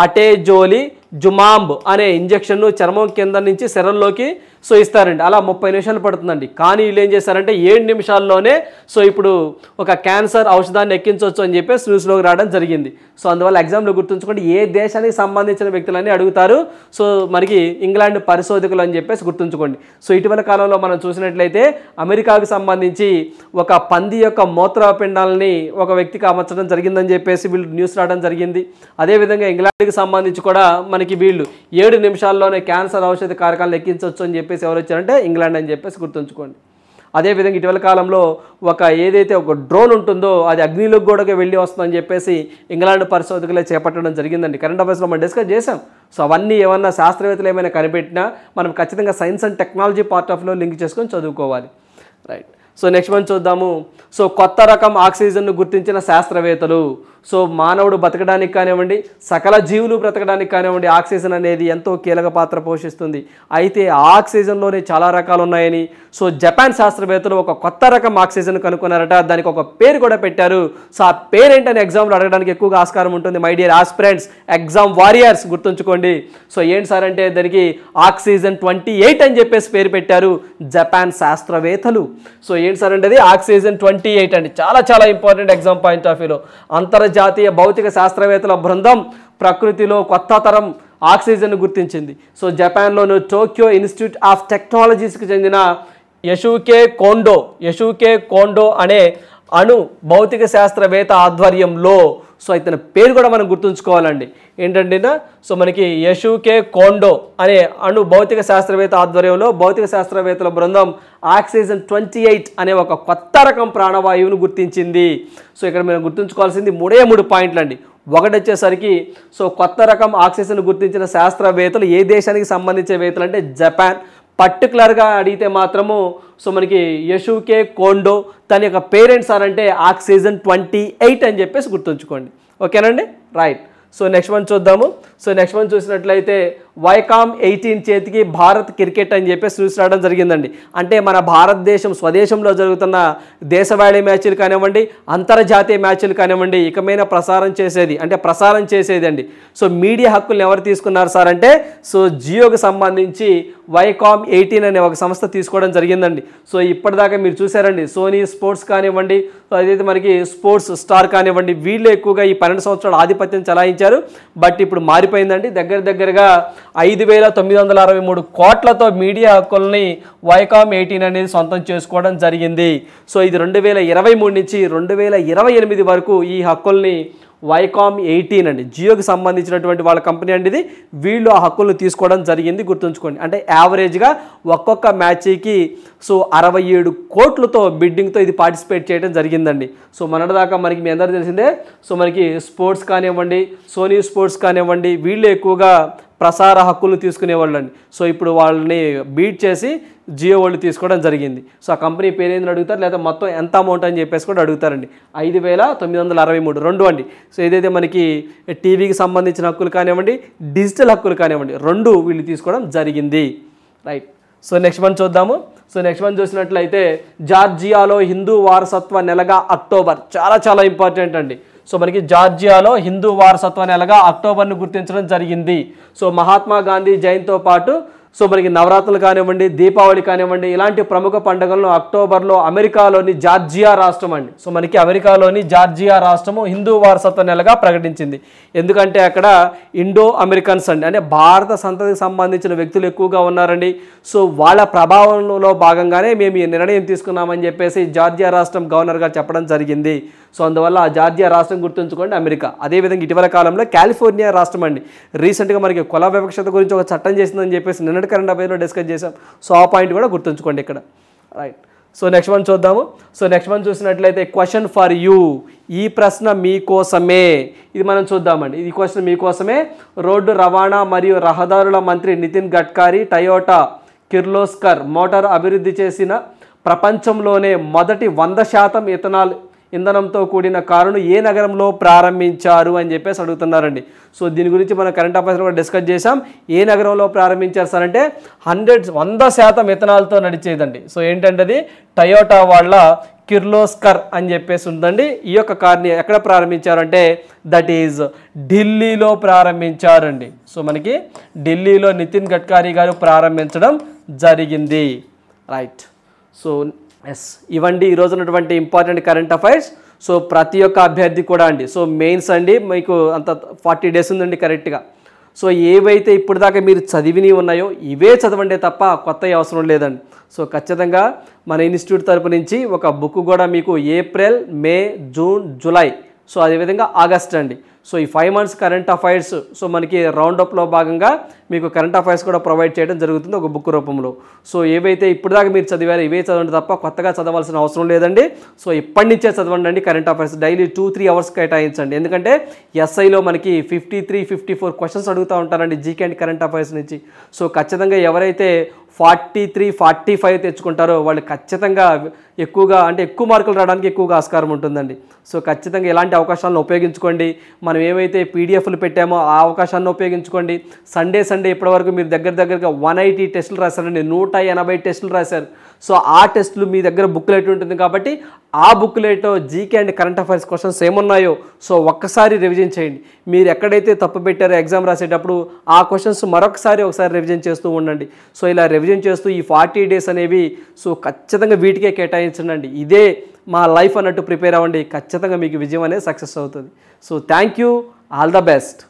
అటేజోలి జుమాంబ్ అనే ఇంజెక్షన్ను చర్మం కింద నుంచి సెరల్లోకి సో ఇస్తారండి. అలా 30 నిమిషాలు పడుతుందండి. కానీ వీళ్ళు ఏం చేస్తారంటే 7 నిమిషాల్లోనే సో ఇప్పుడు ఒక క్యాన్సర్ ఔషధాన్ని ఎక్కించవచ్చు అని చెప్పేసి న్యూస్లోకి రావడం జరిగింది. సో అందువల్ల ఎగ్జామ్లో గుర్తుంచుకోండి, ఏ దేశానికి సంబంధించిన వ్యక్తులని అడుగుతారు. సో మనకి ఇంగ్లాండ్ పరిశోధకులు అని చెప్పేసి గుర్తుంచుకోండి. సో ఇటీవల కాలంలో మనం చూసినట్లయితే అమెరికాకు సంబంధించి ఒక పంది యొక్క మూత్రపిండాలని ఒక వ్యక్తికి అమర్చడం జరిగిందని చెప్పేసి వీళ్ళు న్యూస్ రావడం జరిగింది. అదేవిధంగా ఇంగ్లాండ్కి సంబంధించి కూడా మనకి వీళ్ళు 7 నిమిషాల్లోనే క్యాన్సర్ ఔషధ కారకాలను ఎక్కించవచ్చు అని చెప్పేసి ఎవరు వచ్చారంటే ఇంగ్లాండ్ అని చెప్పేసి గుర్తుంచుకోండి. అదేవిధంగా ఇటీవల కాలంలో ఏదైతే ఒక డ్రోన్ ఉంటుందో అది అగ్నిలోకి కూడా వెళ్ళి వస్తుందని చెప్పేసి ఇంగ్లాండ్ పరిశోధకులే చేపట్టడం జరిగిందండి. కరెంట్ అఫైర్స్లో మనం డిస్కస్ చేసాం. సో అవన్నీ ఏమన్నా శాస్త్రవేత్తలు ఏమైనా కనిపెట్టినా మనం ఖచ్చితంగా సైన్స్ అండ్ టెక్నాలజీ పార్ట్ ఆఫ్లో లింక్ చేసుకొని చదువుకోవాలి. రైట్. సో నెక్స్ట్ వన్ చూద్దాము. సో కొత్త రకం ఆక్సిజన్ను గుర్తించిన శాస్త్రవేత్తలు. సో మానవుడు బతకడానికి కానివ్వండి, సకల జీవులు బ్రతకడానికి కానివ్వండి ఆక్సిజన్ అనేది ఎంతో కీలక పాత్ర పోషిస్తుంది. అయితే ఆ ఆక్సిజన్లోనే చాలా రకాలు ఉన్నాయని సో జపాన్ శాస్త్రవేత్తలు ఒక కొత్త రకం ఆక్సిజన్ కనుక్కున్నారట. దానికి ఒక పేరు కూడా పెట్టారు. సో ఆ పేరేంటని ఎగ్జామ్లో అడగడానికి ఎక్కువగా ఆస్కారం ఉంటుంది. My dear aspirants, exam warriors గుర్తుంచుకోండి. సో ఏంటి సార్ అంటే దానికి ఆక్సిజన్ 28 అని చెప్పేసి పేరు పెట్టారు జపాన్ శాస్త్రవేత్తలు. సో ఏంటి సార్ అంటే అది ఆక్సిజన్ 28 అండి. చాలా చాలా ఇంపార్టెంట్ ఎగ్జామ్ పాయింట్ ఆఫ్ వ్యూలో. అంతర్జాతీయ భౌతిక శాస్త్రవేత్తల బృందం ప్రకృతిలో కొత్త తరం ఆక్సిజన్ గుర్తించింది. సో జపాన్లోని టోక్యో ఇన్స్టిట్యూట్ ఆఫ్ టెక్నాలజీస్కి చెందిన యషుకే కోండో అనే అణు భౌతిక శాస్త్రవేత్త ఆధ్వర్యంలో, సో ఇతని పేరు కూడా మనం గుర్తుంచుకోవాలండి. ఏంటంటే సో మనకి యషుకే కోండో అనే అణు భౌతిక శాస్త్రవేత్త ఆధ్వర్యంలో భౌతిక శాస్త్రవేత్తల బృందం ఆక్సిజన్ 28 అనే ఒక కొత్త రకం ప్రాణవాయువును గుర్తించింది. సో ఇక్కడ మనం గుర్తుంచుకోవాల్సింది 3 పాయింట్లు అండి. ఒకటి వచ్చేసరికి సో కొత్త రకం ఆక్సిజన్ గుర్తించిన శాస్త్రవేత్తలు ఏ దేశానికి సంబంధించే వేత్తలు అంటే జపాన్. పర్టికులర్గా అడిగితే మాత్రము సో మనకి యషుకే కోండో తన యొక్క పేరెంట్స్ సార్ అంటే ఆక్సిజన్ 28 అని చెప్పేసి గుర్తుంచుకోండి. ఓకేనండి, రైట్. సో నెక్స్ట్ వన్ చూద్దాము. సో నెక్స్ట్ వన్ చూసినట్లయితే వైకామ్ 18 చేతికి భారత్ క్రికెట్ అని చెప్పేసి న్యూస్ రావడం జరిగిందండి. అంటే మన భారతదేశం స్వదేశంలో జరుగుతున్న దేశవాళీ మ్యాచ్లు కానివ్వండి, అంతర్జాతీయ మ్యాచ్లు కానివ్వండి ఇకమైన ప్రసారం చేసేది అండి. సో మీడియా హక్కులను ఎవరు తీసుకున్నారు సార్ అంటే సో జియోకి సంబంధించి వైకామ్ 18 అనే ఒక సంస్థ తీసుకోవడం జరిగిందండి. సో ఇప్పటిదాకా మీరు చూసారండి సోనీ స్పోర్ట్స్ కానివ్వండి, అదైతే మనకి స్పోర్ట్స్ స్టార్ కానివ్వండి, వీళ్ళు ఎక్కువగా ఈ 12 సంవత్సరాల ఆధిపత్యం చలాయించారు. బట్ ఇప్పుడు మారిపోయిందండి. దగ్గరగా 5,963 కోట్లతో మీడియా హక్కుల్ని వైకామ్ 18 అనేది సొంతం చేసుకోవడం జరిగింది. సో ఇది 2023 నుంచి 2028 వరకు ఈ హక్కుల్ని వైకామ్ 18 అండి, జియోకి సంబంధించినటువంటి వాళ్ళ కంపెనీ అండి ఇది. వీళ్ళు ఆ హక్కులను తీసుకోవడం జరిగింది, గుర్తుంచుకోండి. అంటే యావరేజ్గా ఒక్కొక్క మ్యాచ్కి సో 67 కోట్లతో బిడ్డింగ్తో ఇది పార్టిసిపేట్ చేయడం జరిగిందండి. సో మొన్నటిదాకా మనకి మీ అందరూ తెలిసిందే సో మనకి స్పోర్ట్స్ కానివ్వండి, సోనీ స్పోర్ట్స్ కానివ్వండి, వీళ్ళు ఎక్కువగా ప్రసార హక్కులు తీసుకునేవాళ్ళు అండి. సో ఇప్పుడు వాళ్ళని బీట్ చేసి జియో వాళ్ళు తీసుకోవడం జరిగింది. సో ఆ కంపెనీ పేరు ఏందని అడుగుతారు, లేదా మొత్తం ఎంత అమౌంట్ అని చెప్పేసి కూడా అడుగుతారండి. 5,963 రెండు అండి. సో ఏదైతే మనకి టీవీకి సంబంధించిన హక్కులు కానివ్వండి, డిజిటల్ హక్కులు కానివ్వండి, రెండు వీళ్ళు తీసుకోవడం జరిగింది, రైట్. సో నెక్స్ట్ వన్ చూద్దాము. సో నెక్స్ట్ వన్ చూసినట్లయితే జార్జియాలో హిందూ వారసత్వ నెలగా అక్టోబర్, చాలా చాలా ఇంపార్టెంట్ అండి. సో మనకి జార్జియాలో హిందూ వారసత్వ నెలగా అక్టోబర్ను గుర్తించడం జరిగింది. సో మహాత్మా గాంధీ జయంతితో పాటు సో మనకి నవరాత్రులు కానివ్వండి, దీపావళి కానివ్వండి, ఇలాంటి ప్రముఖ పండుగలను అక్టోబర్లో అమెరికాలోని జార్జియా రాష్ట్రం అండి. సో మనకి అమెరికాలోని జార్జియా రాష్ట్రము హిందూ వారసత్వ నెలగా ప్రకటించింది. ఎందుకంటే అక్కడ ఇండో అమెరికన్స్ అండి, అంటే భారత సంతతికి సంబంధించిన వ్యక్తులు ఎక్కువగా ఉన్నారండి. సో వాళ్ళ ప్రభావంలో భాగంగానే మేము ఈ నిర్ణయం తీసుకున్నామని చెప్పేసి జార్జియా రాష్ట్రం గవర్నర్ గారు చెప్పడం జరిగింది. సో అందువల్ల ఆ జార్జియా రాష్ట్రం గుర్తుంచుకోండి అమెరికా. అదేవిధంగా ఇటీవల కాలంలో కాలిఫోర్నియా రాష్ట్రం అండి, రీసెంట్గా మనకి కుల వివక్షత గురించి ఒక చట్టం చేసిందని చెప్పేసి నిన్నటి కరెంట్ అఫైర్లో డిస్కస్ చేసాం. సో ఆ పాయింట్ కూడా గుర్తుంచుకోండి ఇక్కడ, రైట్. సో నెక్స్ట్ వన్ చూద్దాము. సో నెక్స్ట్ వన్ చూసినట్లయితే క్వశ్చన్ ఫర్ యూ, ఈ ప్రశ్న మీకోసమే. ఇది మనం చూద్దామండి. ఈ క్వశ్చన్ మీకోసమే. రోడ్డు రవాణా మరియు రహదారుల మంత్రి నితిన్ గడ్కరీ టయోటా కిర్లోస్కర్ మోటార్ అభివృద్ధి చేసిన ప్రపంచంలోనే మొదటి 100% ఇథనాల్ ఇంధనంతో కూడిన కారును ఏ నగరంలో ప్రారంభించారు అని చెప్పేసి అడుగుతున్నారండి. సో దీని గురించి మనం కరెంట్ అఫైర్స్లో కూడా డిస్కస్ చేసాం. ఏ నగరంలో ప్రారంభించారు సార్ అంటే 100% ఇథనాల్తో నడిచేదండి. సో ఏంటంటే అది టయోటా వాళ్ళ కిర్లోస్కర్ అని చెప్పేసి ఉందండి. ఈ యొక్క కార్ని ఎక్కడ ప్రారంభించారంటే దట్ ఈజ్ ఢిల్లీలో ప్రారంభించారండి. సో మనకి ఢిల్లీలో నితిన్ గడ్కరీ గారు ప్రారంభించడం జరిగింది, రైట్. సో ఎస్, ఇవ్వండి ఈరోజు ఉన్నటువంటి ఇంపార్టెంట్ కరెంట్ అఫైర్స్. సో ప్రతి ఒక్క అభ్యర్థి కూడా అండి, సో మెయిన్స్ అండి మీకు అంత 40 days ఉందండి కరెక్ట్గా. సో ఏవైతే ఇప్పుడు దాకా మీరు చదివిని ఉన్నాయో ఇవే చదవండి తప్ప కొత్త అవసరం లేదండి. సో ఖచ్చితంగా మన ఇన్స్టిట్యూట్ తరపు నుంచి ఒక బుక్ కూడా మీకు ఏప్రిల్, మే, జూన్, జూలై, సో అదేవిధంగా ఆగస్ట్ అండి. సో ఈ 5 months కరెంట్ అఫైర్స్ సో మనకి రౌండప్లో భాగంగా మీకు కరెంట్ అఫైర్స్ కూడా ప్రొవైడ్ చేయడం జరుగుతుంది ఒక బుక్ రూపంలో. సో ఏవైతే ఇప్పుడు దాకా మీరు చదివారో ఇవే చదవండి తప్ప కొత్తగా చదవాల్సిన అవసరం లేదండి. సో ఇప్పటి నుంచే చదవండి అండి కరెంట్ అఫైర్స్. డైలీ 2-3 hours కేటాయించండి. ఎందుకంటే ఎస్ఐలో మనకి 53-54 క్వశ్చన్స్ అడుగుతూ ఉంటారండి జీకే అండ్ కరెంట్ అఫైర్స్ నుంచి. సో ఖచ్చితంగా ఎవరైతే 43, 45 తెచ్చుకుంటారో వాళ్ళు ఖచ్చితంగా ఎక్కువగా అంటే ఎక్కువ మార్కులు రావడానికి ఎక్కువగా ఆస్కారం ఉంటుందండి. సో ఖచ్చితంగా ఇలాంటి అవకాశాలను ఉపయోగించుకోండి. మనం ఏవైతే పీడిఎఫ్లు పెట్టామో ఆ అవకాశాన్ని ఉపయోగించుకోండి. సండే ఇప్పటివరకు మీరు దగ్గరగా 180 టెస్టులు రాశారండి, 180 టెస్టులు రాశారు. సో ఆ టెస్టులు మీ దగ్గర బుక్లెట్ ఉంటుంది కాబట్టి ఆ booklet GK and current affairs questions ఏమున్నాయో సో ఒక్కసారి రివిజన్ చేయండి. మీరు ఎక్కడైతే తప్పు పెట్టారో ఎగ్జామ్ రాసేటప్పుడు ఆ క్వశ్చన్స్ ఒకసారి రివిజన్ చేస్తూ ఉండండి. సో ఇలా రివిజన్ చేస్తూ ఈ 40 డేస్ అనేవి సో ఖచ్చితంగా వీటికే కేటాయించండి. ఇదే మా లైఫ్ అన్నట్టు ప్రిపేర్ అవ్వండి. ఖచ్చితంగా మీకు విజయం అనేది సక్సెస్ అవుతుంది. So thank you, all the best.